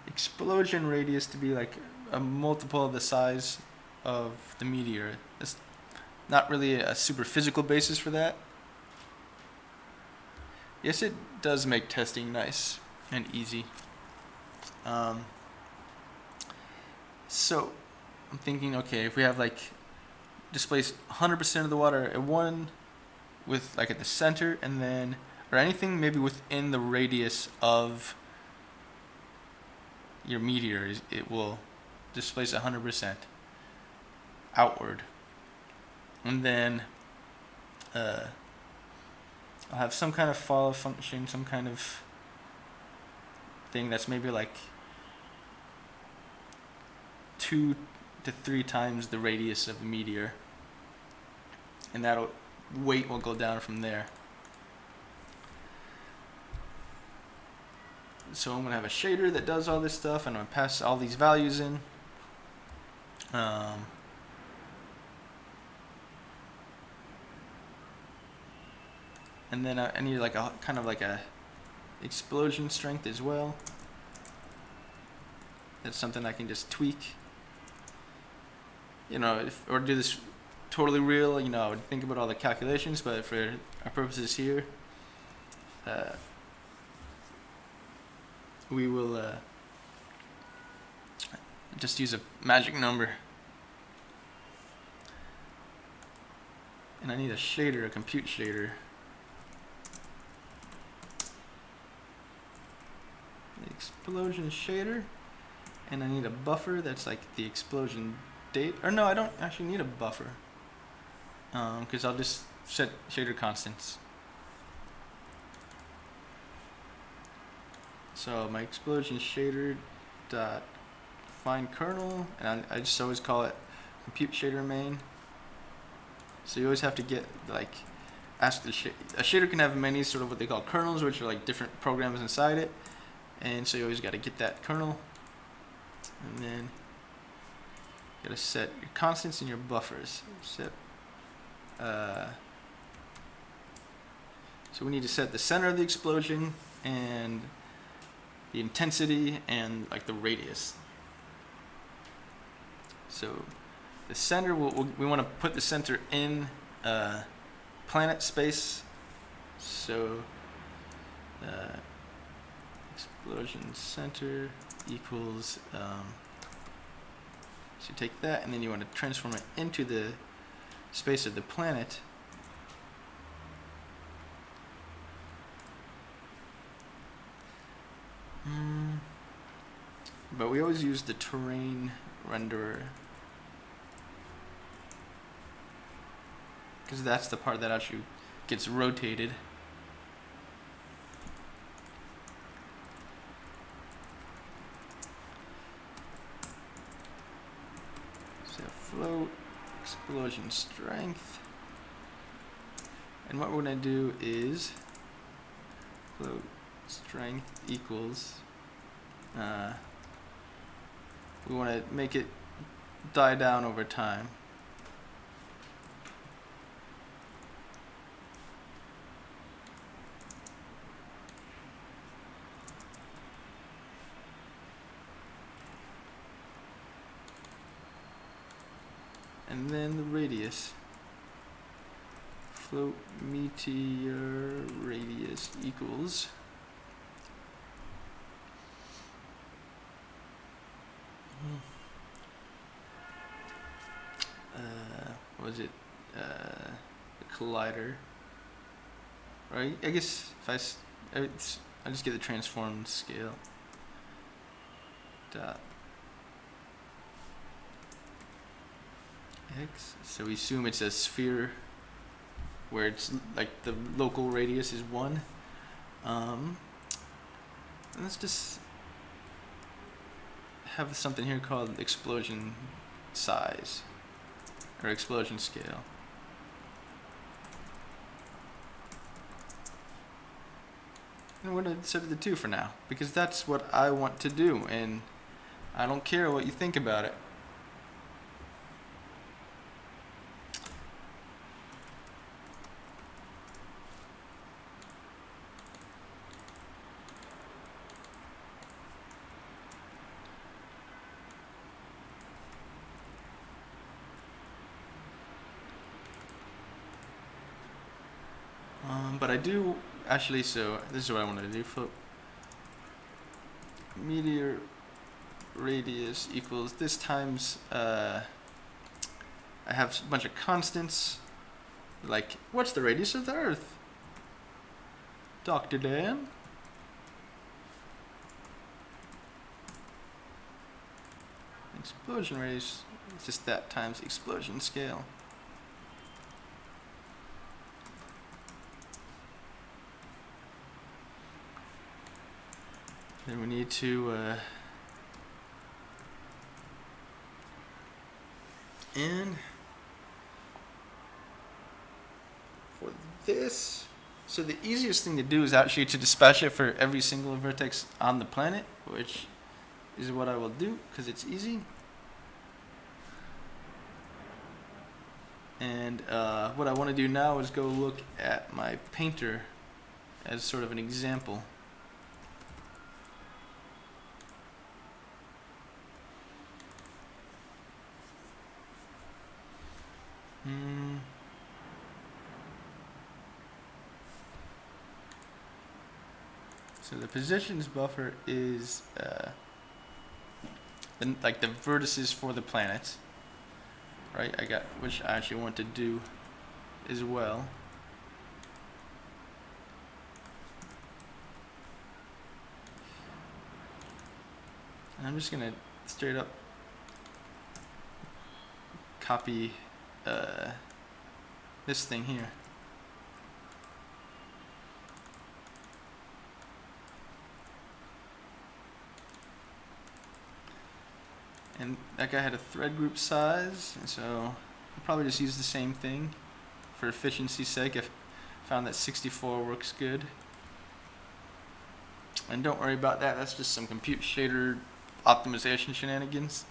explosion radius to be like a multiple of the size of the meteor. It's not really a super physical basis for that. Yes, it does make testing nice and easy. So I'm thinking, okay, if we have like displace 100% of the water at 1 with like at the center, and then or anything maybe within the radius of your meteor, it will displace 100% outward. And then I'll have some kind of follow function, some kind of thing that's maybe like 2 to 3 times the radius of the meteor, and that'll weight will go down from there. So I'm going to have a shader that does all this stuff, and I'm going to pass all these values in. And then I need like a kind of like a explosion strength as well. That's something I can just tweak. You know, or do this totally real, you know, I would think about all the calculations, but for our purposes here, we will just use a magic number. And I need a shader, a compute shader. The explosion shader. And I need a buffer that's like the explosion date. Or no, I don't actually need a buffer. Because I'll just set shader constants. So my explosion shader dot find kernel, and I just always call it compute shader main. So you always have to get like ask the a shader can have many sort of what they call kernels, which are like different programs inside it, and so you always got to get that kernel, and then you got to set your constants and your buffers. Set. So we need to set the center of the explosion and the intensity and like the radius. So the center, we want to put the center in planet space. So explosion center equals, so you take that and then you want to transform it into the space of the planet. But we always use the terrain renderer, because that's the part that actually gets rotated. So float, explosion strength. And what we're going to do is float strength equals, we want to make it die down over time. And then the radius. Float meteor radius equals what was it? The collider, right? I guess if I just get the transformed scale. Dot x. So we assume it's a sphere where it's like the local radius is 1. And let's just have something here called explosion size or explosion scale. And we're going to set it to 2 for now, because that's what I want to do, and I don't care what you think about it. But I do actually, so this is what I want to do. Float meteor radius equals this times, I have a bunch of constants, like what's the radius of the Earth? Dr. Dan? Explosion radius, it's just that times explosion scale. Then we need to and for this, so the easiest thing to do is actually to dispatch it for every single vertex on the planet, which is what I will do because it's easy. And what I want to do now is go look at my painter as sort of an example. So the positions buffer is like the vertices for the planets, right? Which I actually want to do as well. And I'm just gonna straight up copy this thing here. And that guy had a thread group size, and so I'll probably just use the same thing for efficiency's sake. I found that 64 works good. And don't worry about that, that's just some compute shader optimization shenanigans.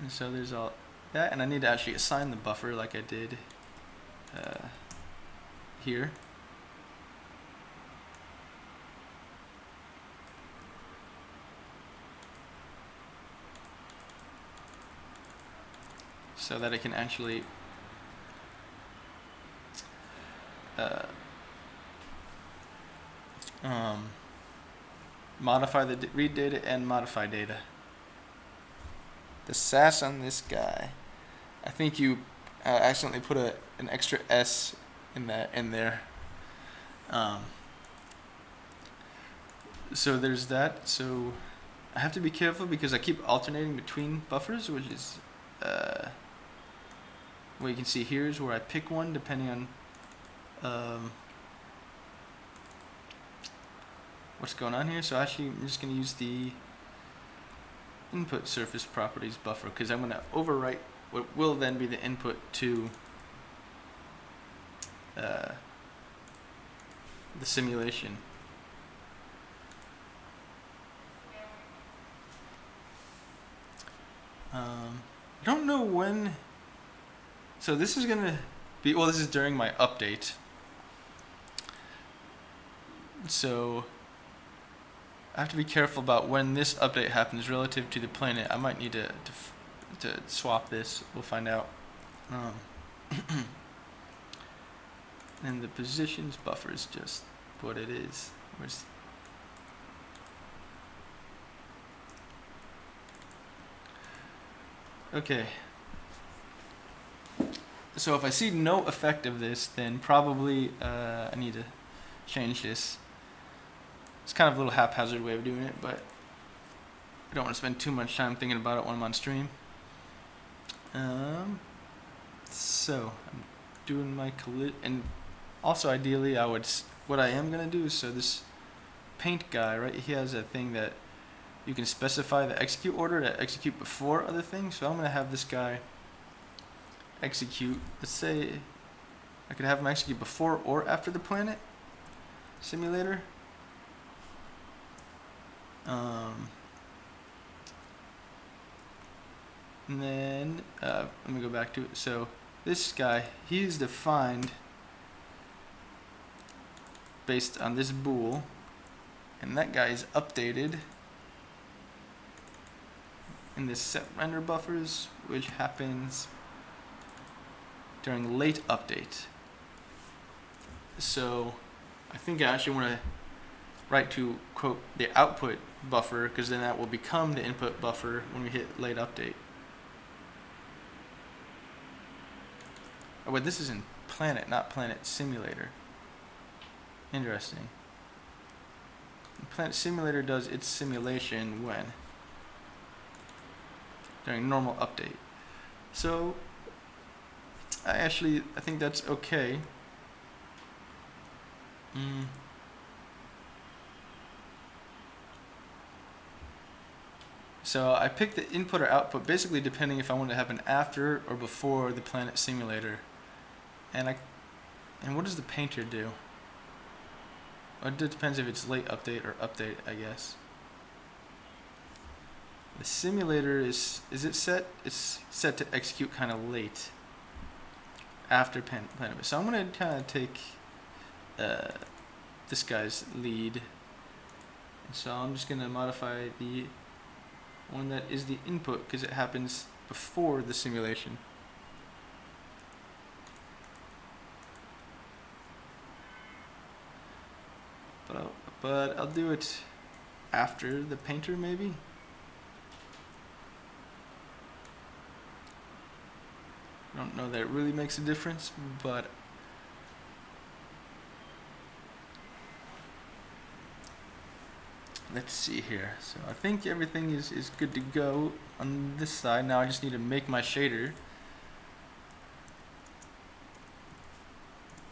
And so there's all that, and I need to actually assign the buffer like I did here. So that it can actually modify the read data and modify data. The SAS on this guy, I think you accidentally put an extra S in there. So there's that. So I have to be careful because I keep alternating between buffers, which is what you can see here is where I pick one depending on what's going on here. So actually I'm just going to use the input surface properties buffer because I'm going to overwrite what will then be the input to the simulation. I don't know when. So this is going to be, well, this is during my update. So I have to be careful about when this update happens relative to the planet. I might need to swap this. We'll find out. And the positions buffer is just what it is. Okay. So if I see no effect of this, then probably I need to change this. It's kind of a little haphazard way of doing it, but I don't want to spend too much time thinking about it when I'm on stream. So I'm doing my and also ideally what I am gonna do is, so this paint guy, right? He has a thing that you can specify the execute order to execute before other things. So I'm gonna have this guy execute. Let's say I could have him execute before or after the planet simulator. And then let me go back to it. So this guy, he's defined based on this bool, and that guy is updated in this set render buffers, which happens during late update. So I think I actually want to write to quote the output buffer, because then that will become the input buffer when we hit late update. Oh wait, this is in planet, not planet simulator. Interesting. Planet simulator does its simulation when? During normal update. So I think that's okay. So I picked the input or output basically depending if I want to happen after or before the planet simulator. And what does the painter do? Well, it depends if it's late update or update, I guess. The simulator is it set? It's set to execute kind of late after planet. So I'm going to kind of take this guy's lead. And so I'm just going to modify the one that is the input because it happens before the simulation. but I'll do it after the painter maybe. I don't know that it really makes a difference, but let's see here. So I think everything is good to go on this side. Now I just need to make my shader.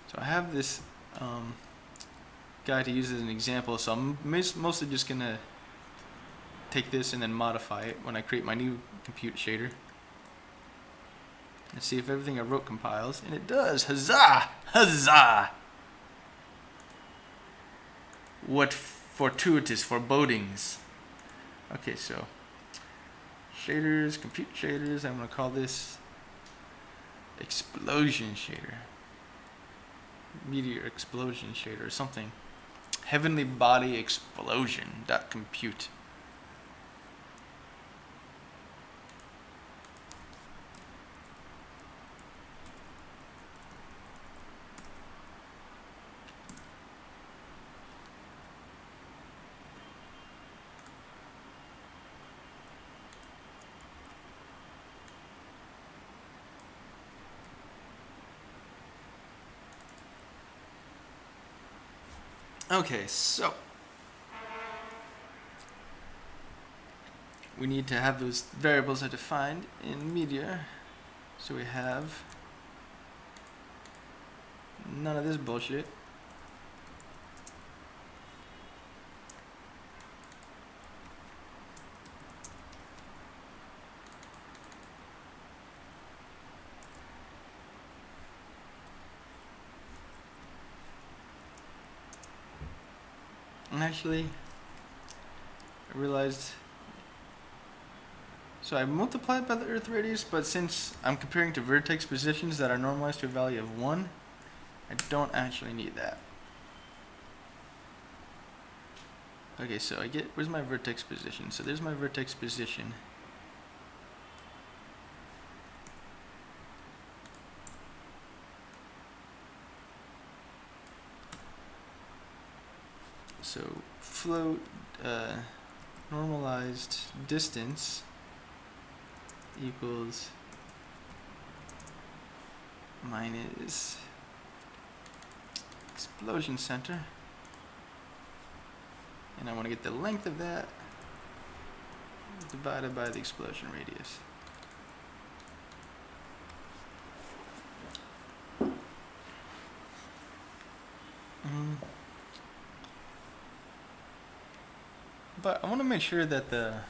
So I have this guy to use as an example, so I'm mostly just going to take this and then modify it when I create my new compute shader. Let's see if everything I wrote compiles, and it does. Huzzah! Huzzah! What fortuitous forebodings. Okay, so shaders, compute shaders. I'm going to call this explosion shader, meteor explosion shader, or something. Heavenly body explosion dot compute. Okay, so we need to have those variables are defined in Meteor. So we have none of this bullshit. And actually, I realized, so I multiplied by the Earth radius, but since I'm comparing to vertex positions that are normalized to a value of 1, I don't actually need that. Okay, so I get, where's my vertex position? So there's my vertex position. So float normalized distance equals minus explosion center, and I want to get the length of that divided by the explosion radius. But I want to make sure that I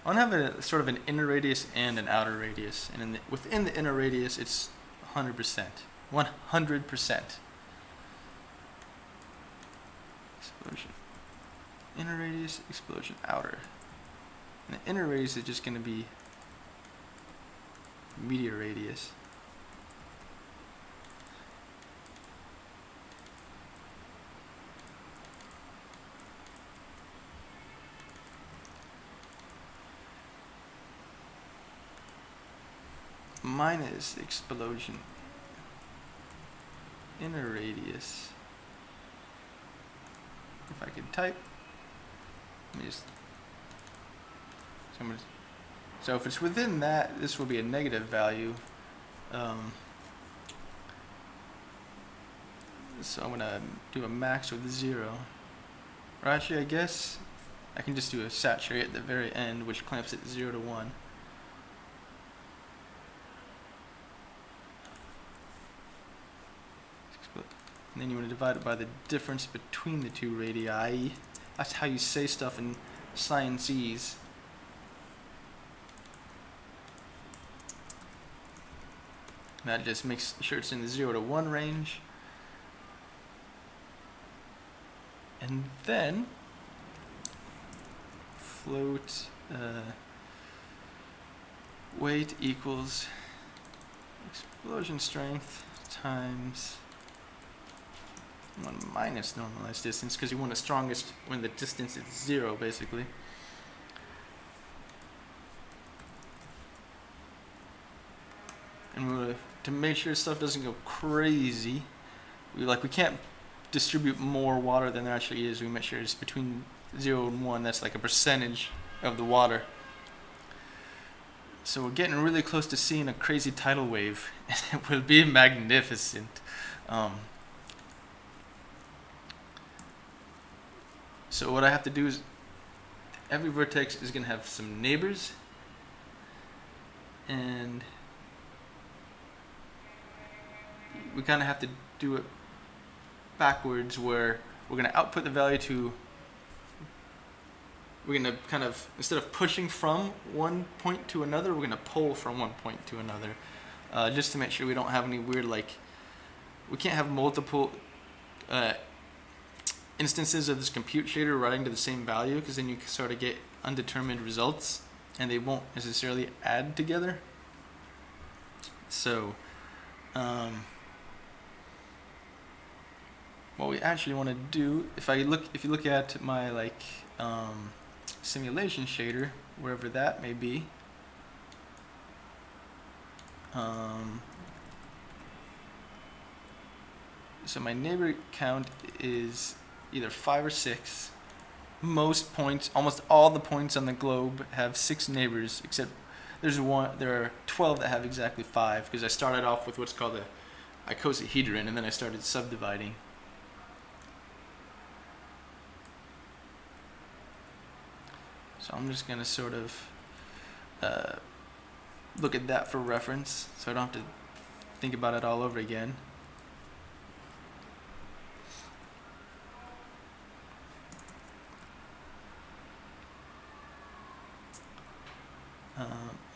want to have a sort of an inner radius and an outer radius, and within the inner radius it's 100%. 100%. Explosion. Inner radius, explosion, outer. And the inner radius is just going to be meteor radius. Minus explosion inner radius. If I could type, let me just, so if it's within that, this will be a negative value. So I'm gonna do a max with 0. Or actually, I guess I can just do a saturate at the very end, which clamps it 0 to 1. And then you want to divide it by the difference between the two radii. That's how you say stuff in sciences. That just makes sure it's in the 0 to 1 range. And then float weight equals explosion strength times 1 minus normalized distance, because you want the strongest when the distance is 0, basically. And to make sure stuff doesn't go crazy, we can't distribute more water than there actually is. We make sure it's between 0 and 1. That's like a percentage of the water. So we're getting really close to seeing a crazy tidal wave. It will be magnificent. So what I have to do is, every vertex is going to have some neighbors, and we kind of have to do it backwards, where we're going to output the value to, we're going to kind of, instead of pushing from one point to another, we're going to pull from one point to another, just to make sure we don't have any weird, like, we can't have multiple instances of this compute shader writing to the same value, because then you sort of get undetermined results and they won't necessarily add together. So what we actually want to do, if you look at my like simulation shader, wherever that may be, so my neighbor count is either 5 or 6. Most points, almost all the points on the globe have 6 neighbors, except there are 12 that have exactly 5, because I started off with what's called a icosahedron, and then I started subdividing. So I'm just going to sort of look at that for reference, so I don't have to think about it all over again.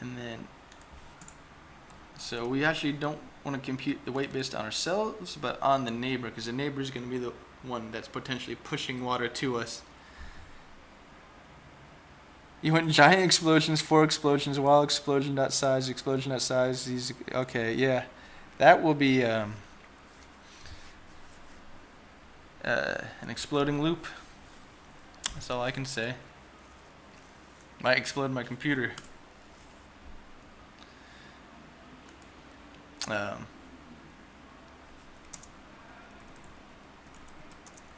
And then, so we actually don't want to compute the weight based on ourselves, but on the neighbor, because the neighbor is going to be the one that's potentially pushing water to us. You want giant explosions, 4 explosions, wild explosion dot size, explosion dot size. These, okay, yeah, that will be an exploding loop. That's all I can say. Might explode my computer.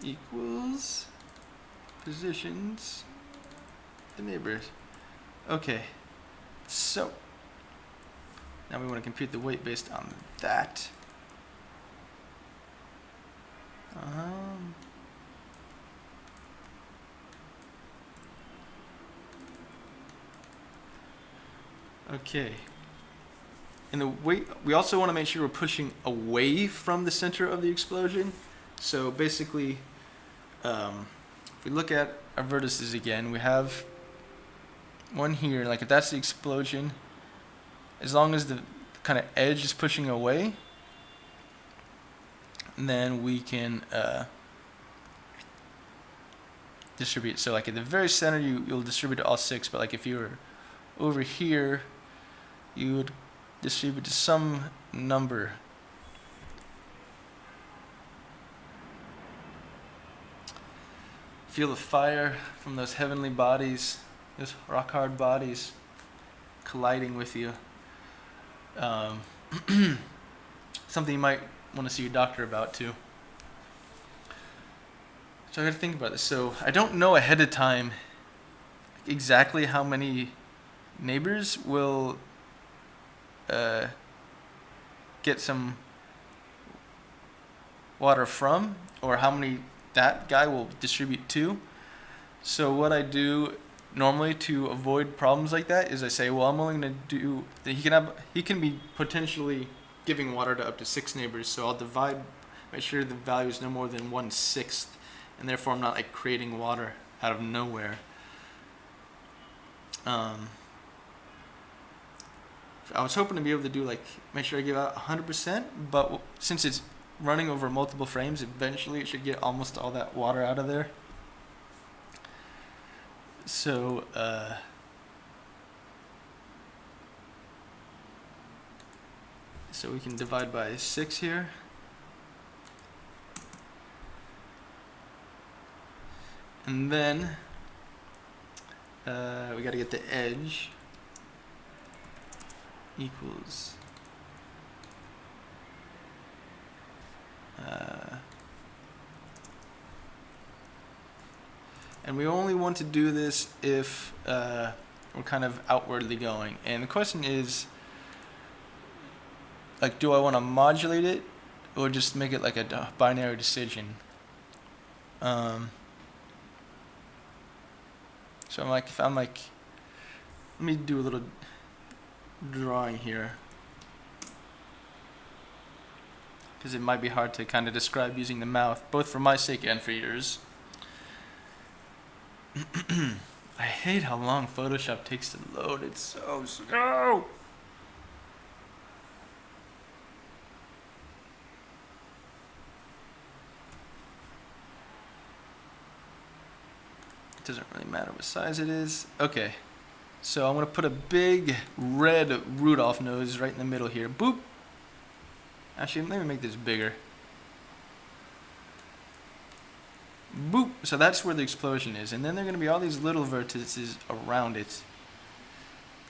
Equals positions the neighbors. Okay, so now we want to compute the weight based on that. Okay. And the weight, we also want to make sure we're pushing away from the center of the explosion. So basically, if we look at our vertices again, we have one here, like if that's the explosion, as long as the kind of edge is pushing away, then we can distribute. So like at the very center, you'll distribute to all 6, but like if you were over here, you would distribute to some number. Feel the fire from those heavenly bodies, those rock hard bodies colliding with you. Something you might want to see your doctor about too. So I got to think about this. So I don't know ahead of time exactly how many neighbors will get some water from, or how many that guy will distribute to. So what I do normally to avoid problems like that is I say, well, I'm only going to do, he can be potentially giving water to up to 6 neighbors, so I'll divide, make sure the value is no more than 1/6, and therefore I'm not like creating water out of nowhere. I was hoping to be able to do like, make sure I give out 100%, but since it's running over multiple frames, eventually it should get almost all that water out of there. So so we can divide by 6 here. And then we got to get the edge equals And we only want to do this if we're kind of outwardly going. And the question is, like, do I want to modulate it or just make it like a binary decision? So I'm like, if I'm like, let me do a little drawing here, because it might be hard to kind of describe using the mouth, both for my sake and for yours. I hate how long Photoshop takes to load. It's so slow. It doesn't really matter what size it is. Okay. So I'm going to put a big red Rudolph nose right in the middle here. Boop. Actually, let me make this bigger. Boop. So that's where the explosion is. And then there are going to be all these little vertices around it.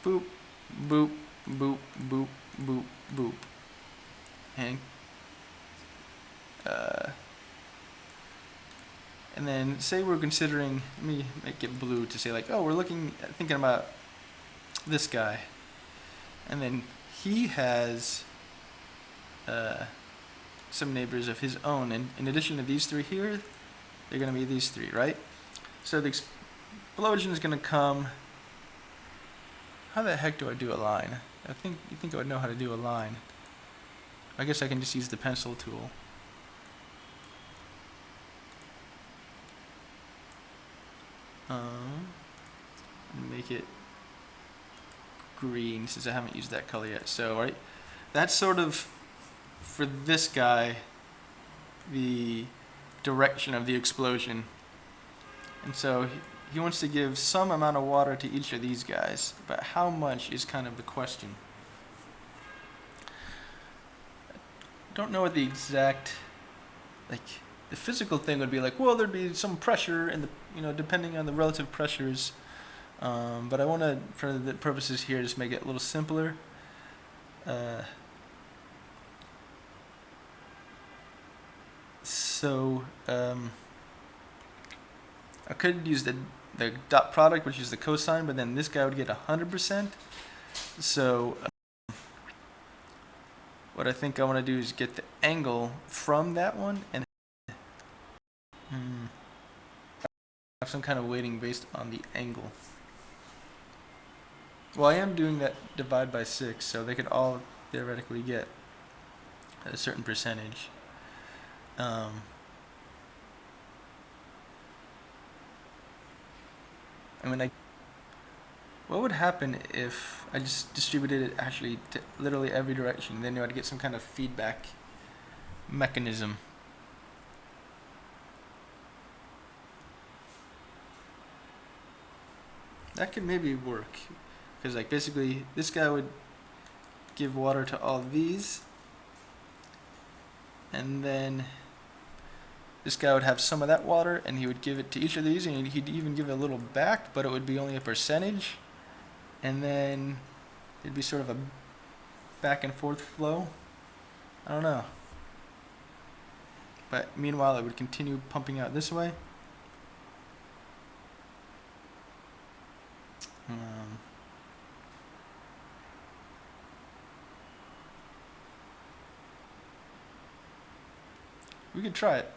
Boop, boop, boop, boop, boop, boop. And then say we're considering, let me make it blue to say like, oh, we're thinking about this guy. And then he has some neighbors of his own. And in addition to these three here, they're going to be these three, right? So the explosion is going to come. How the heck do I do a line? You think I would know how to do a line. I guess I can just use the pencil tool. Make it green since I haven't used that color yet. So, right, that's sort of, for this guy, the direction of the explosion. And so he wants to give some amount of water to each of these guys, but how much is kind of the question. Don't know what the exact, like, the physical thing would be like, well, there'd be some pressure in the, depending on the relative pressures. But I want to, for the purposes here, just make it a little simpler. I could use the dot product, which is the cosine, but then this guy would get 100%. So what I think I want to do is get the angle from that one and have some kind of weighting based on the angle. Well, I am doing that divide by 6, so they could all theoretically get a certain percentage. What would happen if I just distributed it actually to literally every direction? Then I'd get some kind of feedback mechanism. That could maybe work, because like basically this guy would give water to all these, and then this guy would have some of that water, and he would give it to each of these, and he'd even give it a little back, but it would be only a percentage, and then it'd be sort of a back and forth flow. I don't know. But meanwhile, it would continue pumping out this way. We could try it.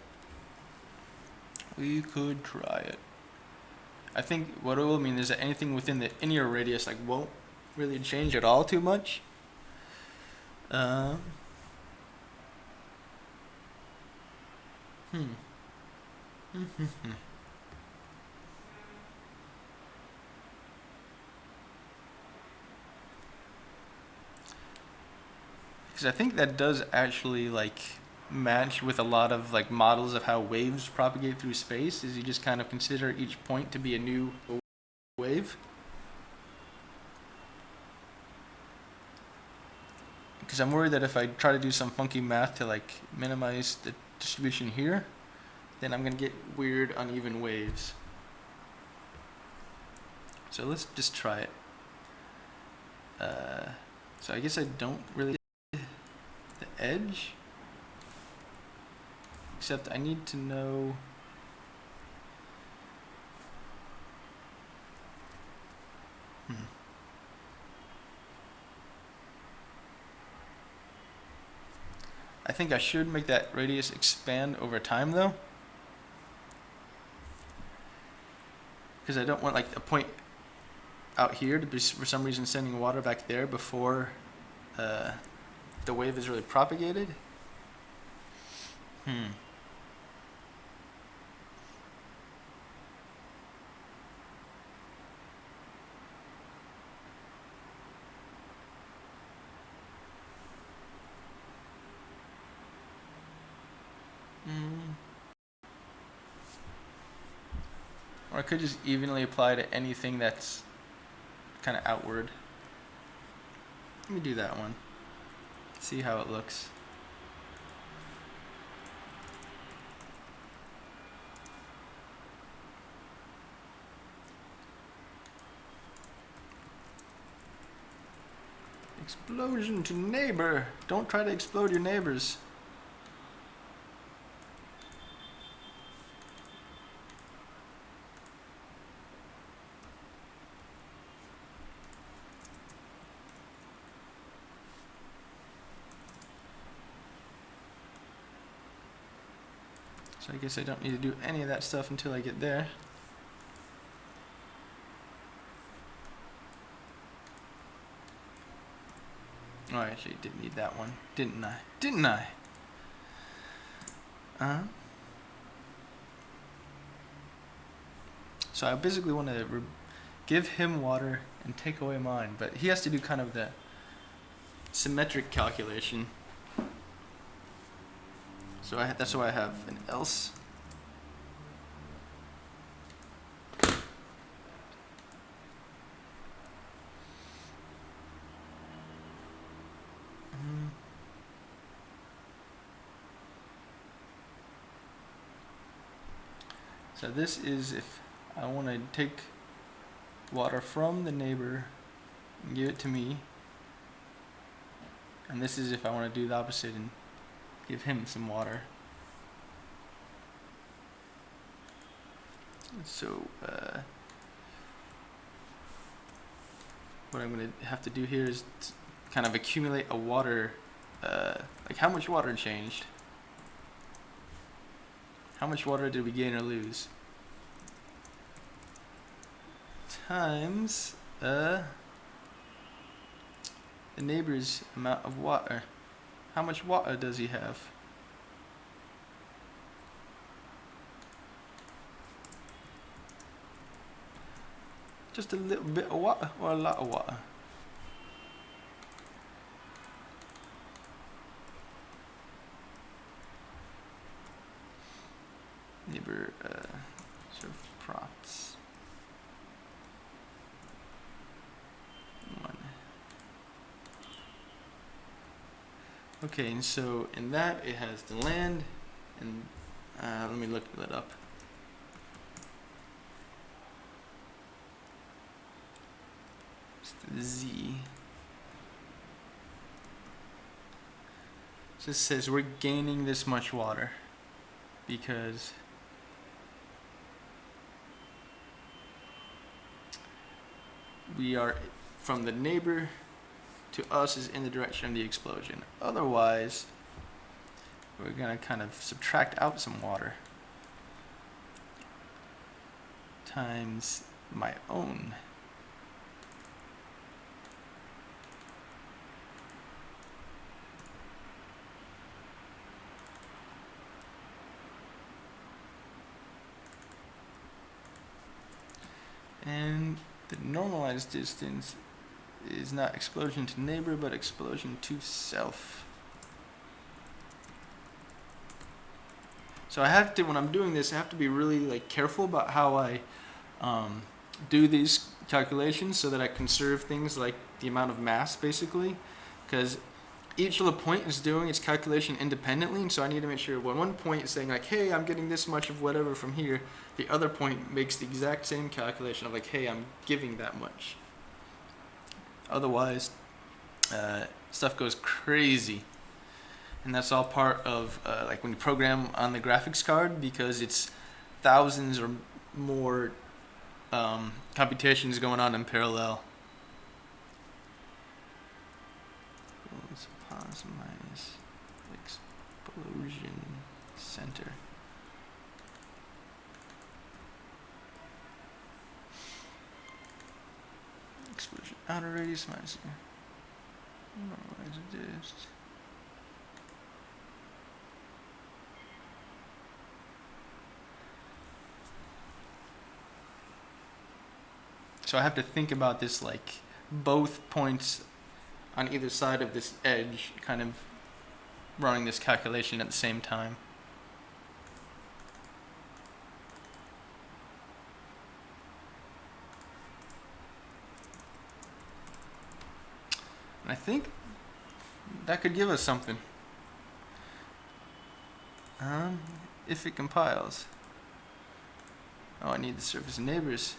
We could try it. I think what it will mean is that anything within the inner radius won't really change at all too much. Because I think that does actually match with a lot of models of how waves propagate through space, is you just kind of consider each point to be a new wave. Because I'm worried that if I try to do some funky math to minimize the distribution here, then I'm going to get weird uneven waves. So let's just try it. So I guess I don't really the edge, except I need to know I think I should make that radius expand over time though, because I don't want like a point out here to be for some reason sending water back there before the wave is really propagated. Or I could just evenly apply to anything that's kind of outward. Let me do that one. See how it looks. Explosion to neighbor. Don't try to explode your neighbors. So I guess I don't need to do any of that stuff until I get there. Oh, I actually did need that one, didn't I? Didn't I? So I basically want to give him water and take away mine, but he has to do kind of the symmetric calculation. So that's why I have an else. So this is if I want to take water from the neighbor and give it to me. And this is if I want to do the opposite and give him some water. So what I'm going to have to do here is kind of accumulate a water, like how much water changed? How much water did we gain or lose? Times the neighbor's amount of water. How much water does he have? Just a little bit of water or a lot of water? Neighbor sort of props. 1. Okay, and so in that it has the land, and let me look that up. It's the Z. So it says we're gaining this much water because we are from the neighbor to us is in the direction of the explosion. Otherwise, we're going to kind of subtract out some water times my own. And the normalized distance is not explosion to neighbor, but explosion to self. So I have to, when I'm doing this, I have to be really careful about how I do these calculations so that I conserve things like the amount of mass, basically, because each little point is doing its calculation independently, and so I need to make sure when one point is saying hey, I'm getting this much of whatever from here, the other point makes the exact same calculation of hey, I'm giving that much. Otherwise, stuff goes crazy, and that's all part of when you program on the graphics card, because it's thousands or more computations going on in parallel. Plus minus Explosion center. Explosion outer radius minus. So I have to think about this like both points on either side of this edge kind of running this calculation at the same time. And I think that could give us something. If it compiles. Oh, I need the surface neighbors.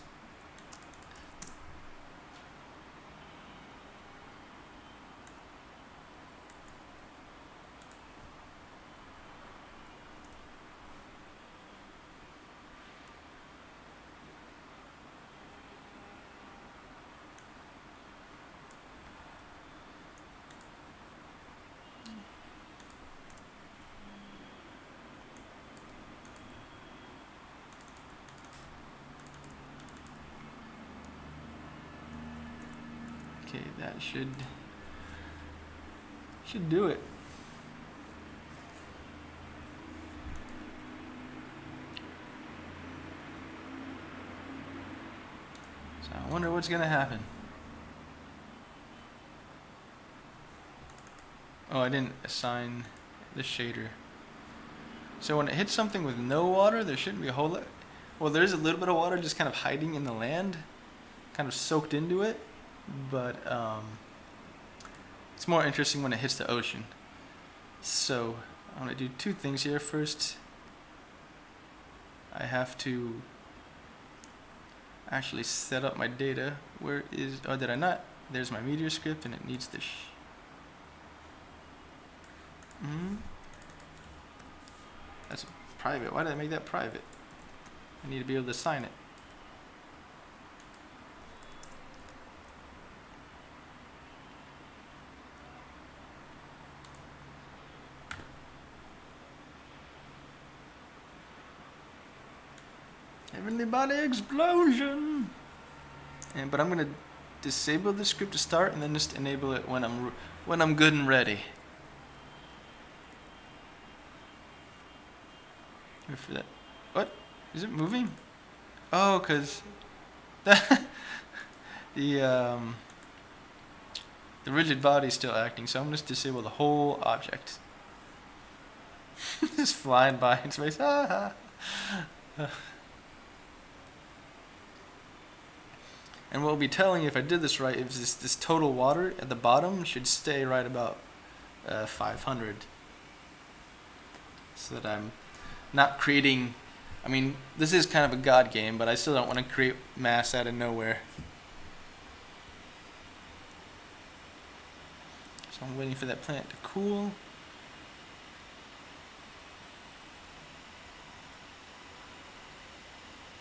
Okay, that should do it. So I wonder what's gonna happen. Oh, I didn't assign the shader. So when it hits something with no water, there shouldn't be a whole lot. Well, there is a little bit of water just kind of hiding in the land, kind of soaked into it. But it's more interesting when it hits the ocean. So I'm going to do two things here. First, I have to actually set up my data. Where is, oh, did I not? There's my meteor script and it needs the that's private. Why did I make that private? I need to be able to sign it. Heavenly body explosion. But I'm gonna disable the script to start, and then just enable it when I'm good and ready. Wait for that. What? Is it moving? Oh, cause the rigid body is still acting, so I'm gonna just disable the whole object. Just flying by in space. And what we'll be telling you, if I did this right, is this total water at the bottom should stay right about 500. So that I'm not creating, I mean, this is kind of a god game, but I still don't want to create mass out of nowhere. So I'm waiting for that planet to cool.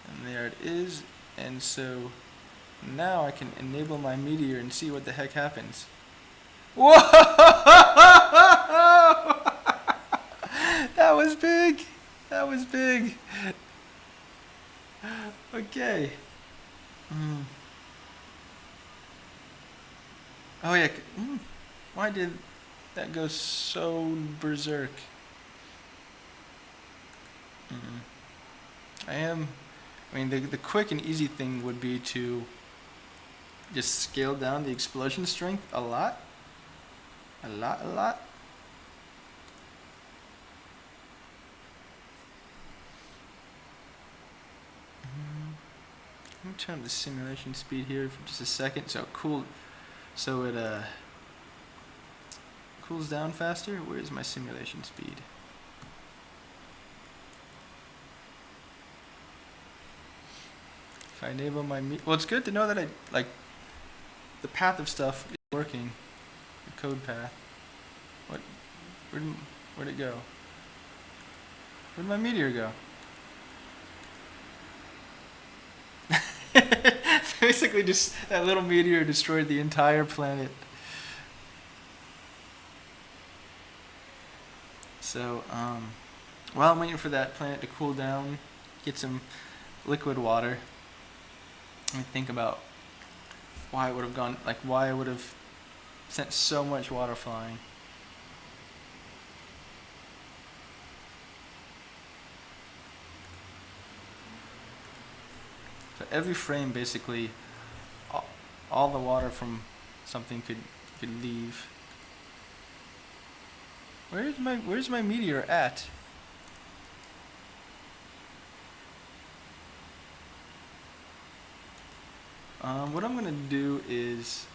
And there it is. And so now I can enable my meteor and see what the heck happens. Whoa! That was big. That was big. Okay. Oh yeah. Why did that go so berserk? I mean, the quick and easy thing would be to just scale down the explosion strength a lot. A lot. Let me turn up the simulation speed here for just a second. So cool. So it cools down faster. Where's my simulation speed? If I enable my well, it's good to know that I like the path of stuff is working. The code path. Where'd it go? Where'd my meteor go? Basically, just that little meteor destroyed the entire planet. So, while I'm waiting for that planet to cool down, get some liquid water, let me think about why I would have gone, like why I would have sent so much water flying. So every frame, basically, all the water from something could leave. Where's my meteor at? What I'm gonna do is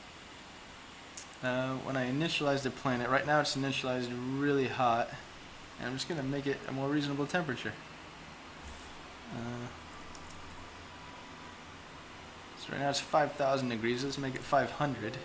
when I initialize the planet, right now it's initialized really hot, and I'm just gonna make it a more reasonable temperature. So right now it's 5,000 degrees. Let's make it 500.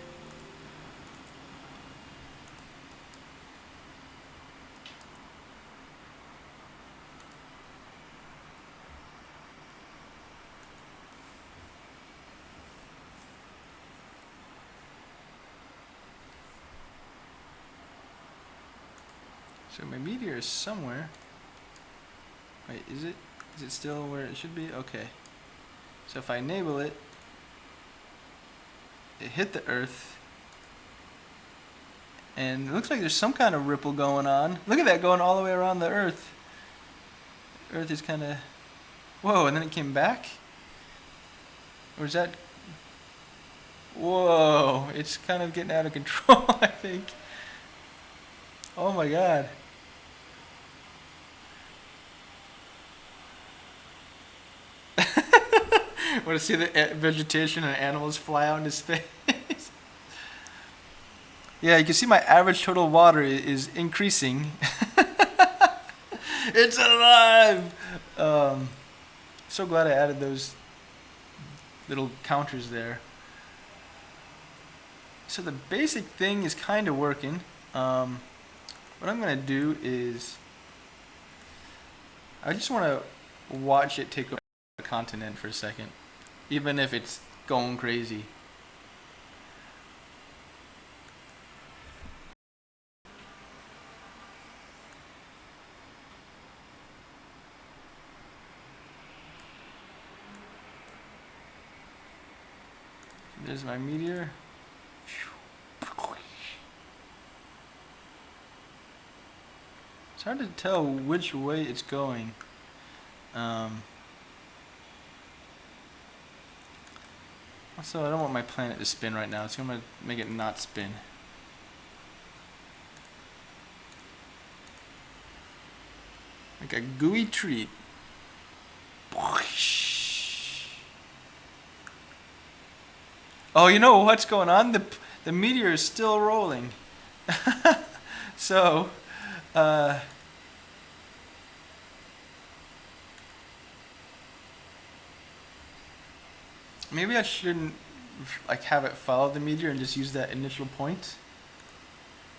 So my meteor is somewhere. Wait, is it? Is it still where it should be? Okay. So if I enable it, it hit the Earth, and it looks like there's some kind of ripple going on. Look at that, going all the way around the Earth. Earth is kind of... Whoa, and then it came back? Or is that... Whoa, it's kind of getting out of control, I think. Oh my god. Want to see the vegetation and animals fly out into space? Yeah, you can see my average total water is increasing. It's alive! So glad I added those little counters there. So the basic thing is kind of working. What I'm going to do is... I just want to watch it take over the continent for a second. Even if it's going crazy. There's my meteor. It's hard to tell which way it's going. Also, I don't want my planet to spin right now. It's going to make it not spin. Like a gooey treat. Oh, you know what's going on? The meteor is still rolling. So, maybe I shouldn't like have it follow the meteor and just use that initial point.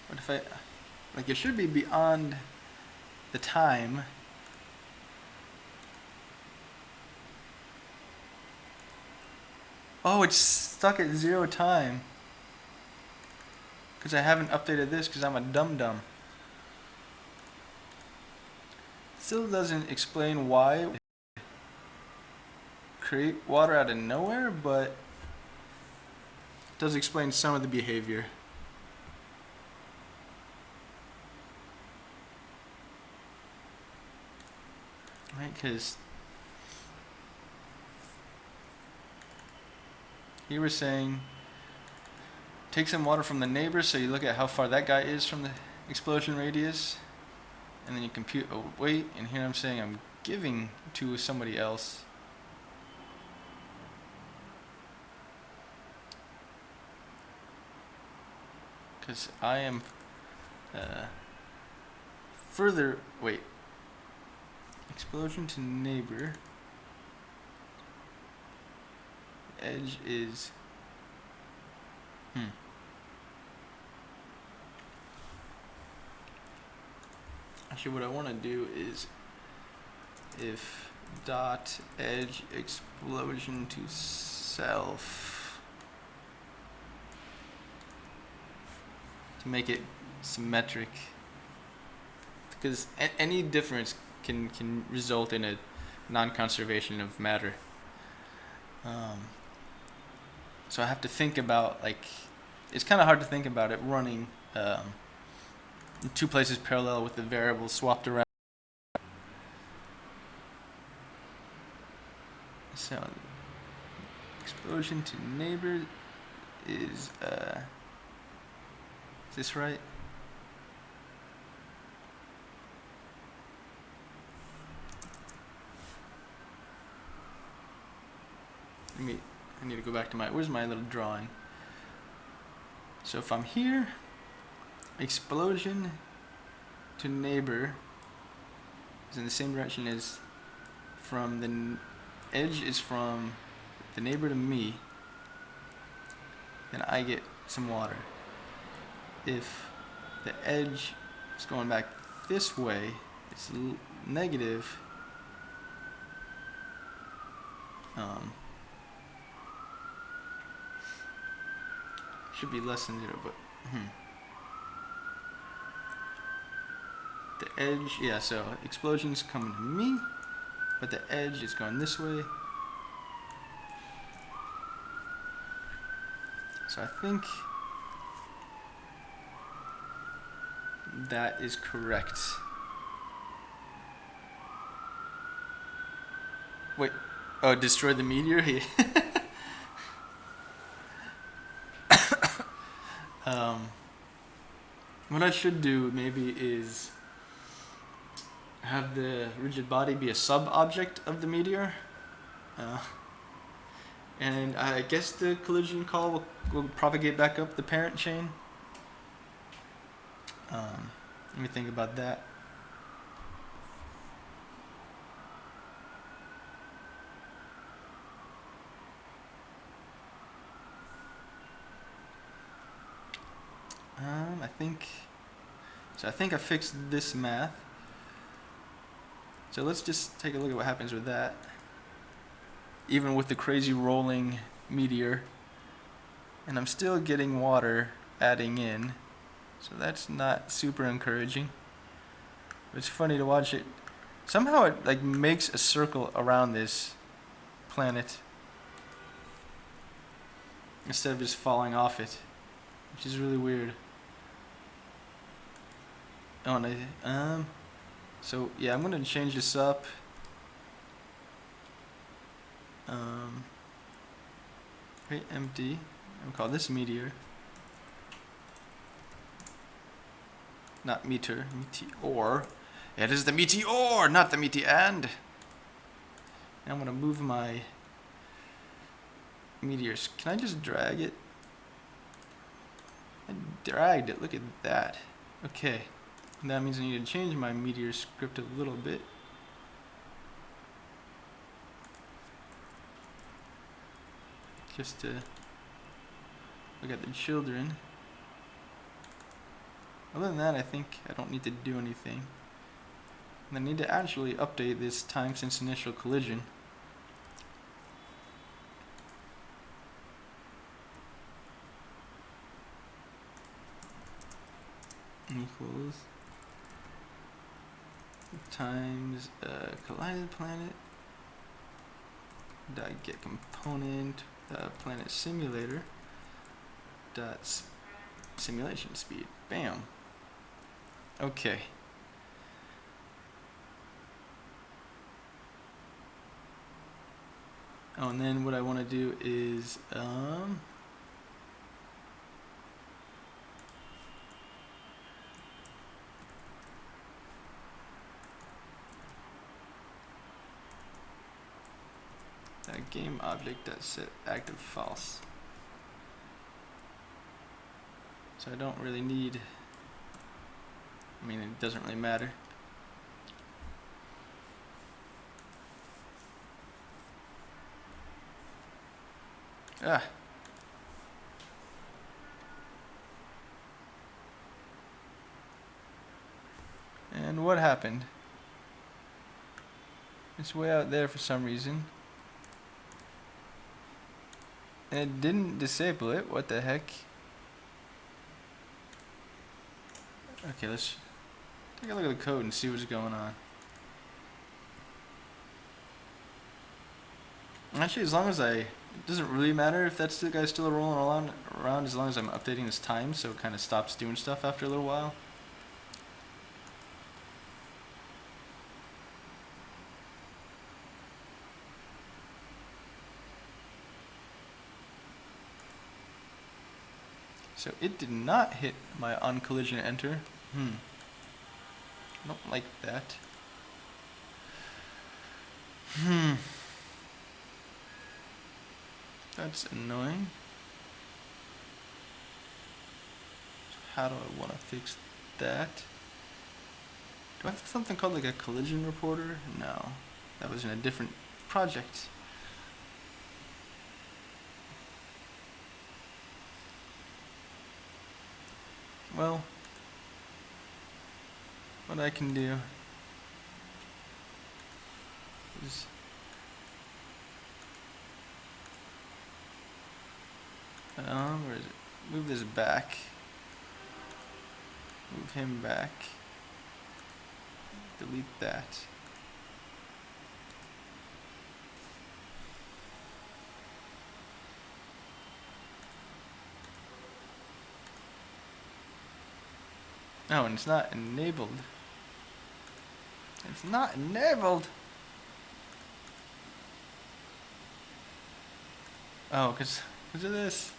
What if I, like, it should be beyond the time. Oh, it's stuck at 0 time. Because I haven't updated this because I'm a dum-dum. Still doesn't explain why create water out of nowhere, but it does explain some of the behavior. Right, because here we're saying take some water from the neighbor, so you look at how far that guy is from the explosion radius, and then you compute a weight, and here I'm saying I'm giving to somebody else. Because I am further, wait, explosion to neighbor, edge is, Actually, what I want to do is if dot edge explosion to self to make it symmetric, to because any difference can result in a non-conservation of matter. So I have to think about, like, it's kind of hard to think about it running in two places parallel with the variables swapped around. So explosion to neighbor is this right? I need to go back to where's my little drawing? So if I'm here, explosion to neighbor is in the same direction as from the edge is from the neighbor to me, then I get some water. If the edge is going back this way, it's negative. Should be less than 0, but the edge, yeah, so explosion's coming to me, but the edge is going this way. So I think that is correct. Wait, oh, destroy the meteor? What I should do maybe is have the rigid body be a sub-object of the meteor. And I guess the collision call will propagate back up the parent chain. Let me think about that. I think I fixed this math. So let's just take a look at what happens with that. Even with the crazy rolling meteor, and I'm still getting water adding in, so that's not super encouraging. It's funny to watch it. Somehow it like makes a circle around this planet instead of just falling off it, which is really weird. Oh, and so yeah, I'm gonna change this up. Create empty. I'm gonna call this meteor. Not meter, meteor. It is the meteor, not the meteor. And I'm gonna move my meteors. Can I just drag it? I dragged it. Look at that. Okay. And that means I need to change my meteor script a little bit. Just to look at the children. Other than that, I think I don't need to do anything. And I need to actually update this time since initial collision. Equals times collided planet dot get component planet simulator dot simulation speed. Bam. Okay. Oh, and then what I want to do is that game object that set active false. So I don't really need, I mean, it doesn't really matter. Ah. And what happened? It's way out there for some reason. And it didn't disable it. What the heck? Okay, let's Take a look at the code and see what's going on. Actually, as long as it doesn't really matter if that guy's still rolling around as long as I'm updating his time, so it kind of stops doing stuff after a little while. So it did not hit my on collision enter. I don't like that. That's annoying. So how do I want to fix that? Do I have something called like a collision reporter? No, that was in a different project. Well, what I can do is where is it? Move this back. Move him back. Delete that. Oh, and it's not enabled. It's not enabled! Oh, because of this.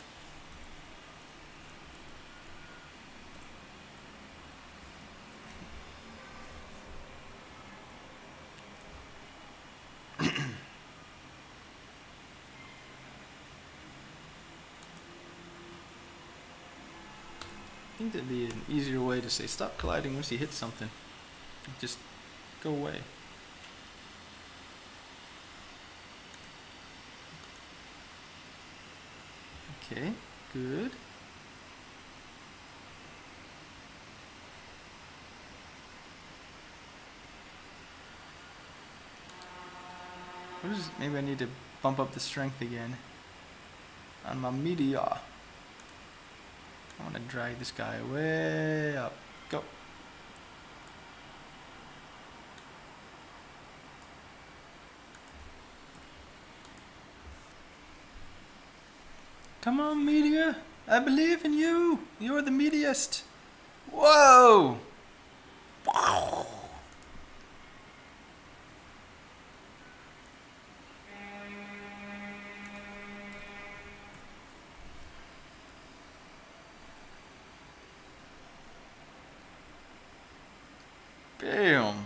I think there'd be an easier way to say stop colliding once you hit something. Just go away. Okay, good. Maybe I need to bump up the strength again on my meteor. I want to drag this guy way up. Go. Come on, meteor. I believe in you. You're the meteorist. Whoa! Bam.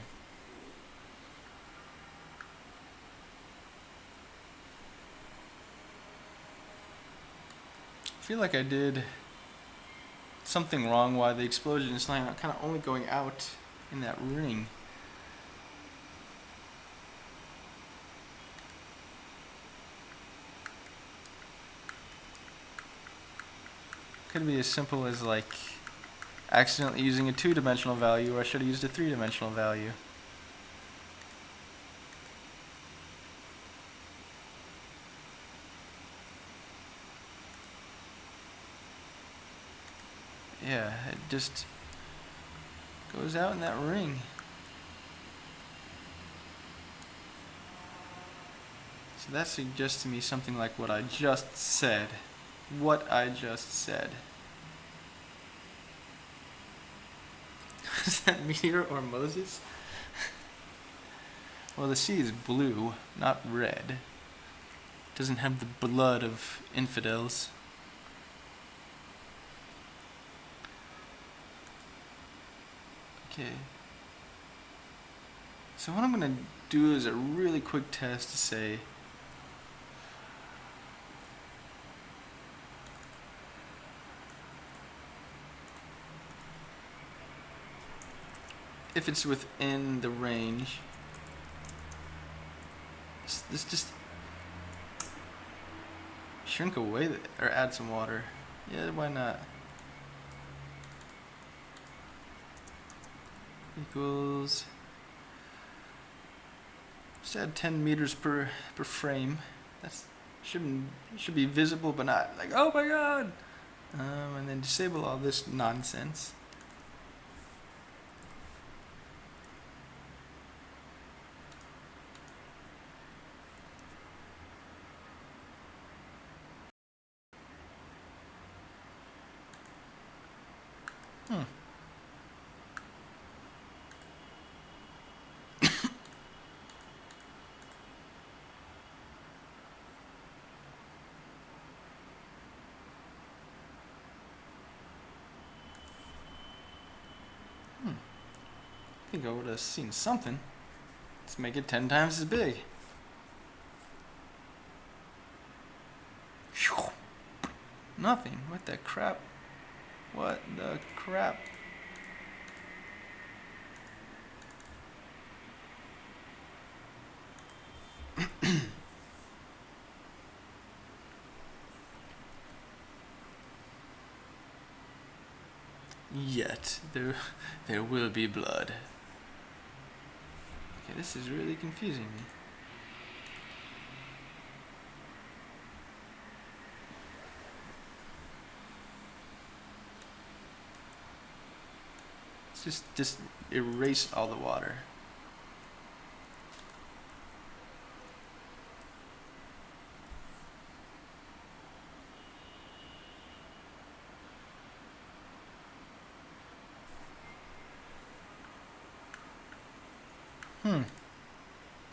I feel like I did something wrong while the explosion is kind of only going out in that ring. Could be as simple as like accidentally using a 2-dimensional value, or I should have used a 3-dimensional value. Yeah, it just goes out in that ring. So that suggests to me something like what I just said. What I just said. Is that Meteor or Moses? Well, the sea is blue, not red. It doesn't have the blood of infidels. Okay. So what I'm going to do is a really quick test to say if it's within the range. This just shrink away or add some water. Yeah, why not? Equals, just add 10 meters per frame. That's should be visible, but not like, oh my god. And then disable all this nonsense. Hmm. I think I would have seen something. Let's make it 10 times as big. Phew. Nothing. What the crap? What the crap? Yet there will be blood. Okay, this is really confusing me. Let's just erase all the water.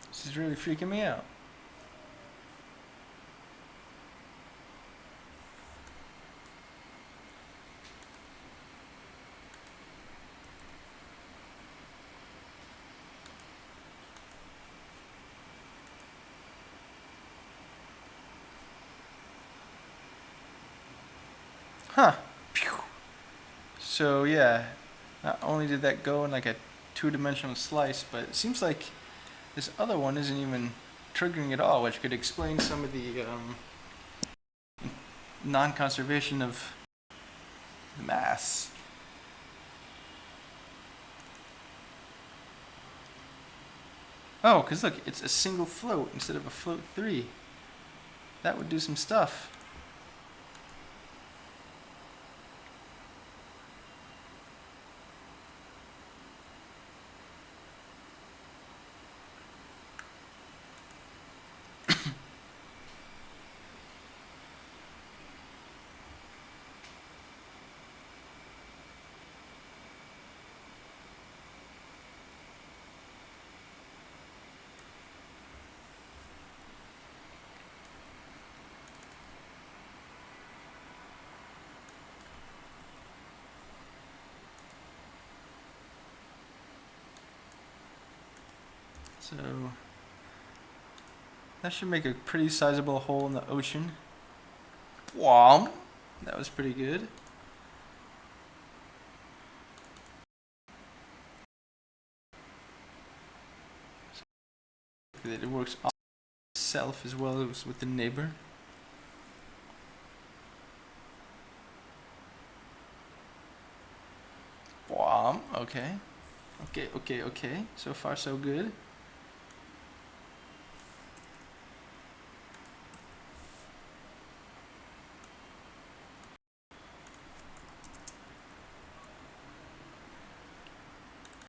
This is really freaking me out. Huh. Phew. So yeah, not only did that go in like a two-dimensional slice, but it seems like this other one isn't even triggering at all, which could explain some of the non-conservation of the mass. Oh, because look, it's a single float instead of a float 3. That would do some stuff. So that should make a pretty sizable hole in the ocean. Wow, that was pretty good. It works on itself as well as with the neighbor. Wow, okay. Okay. So far so good.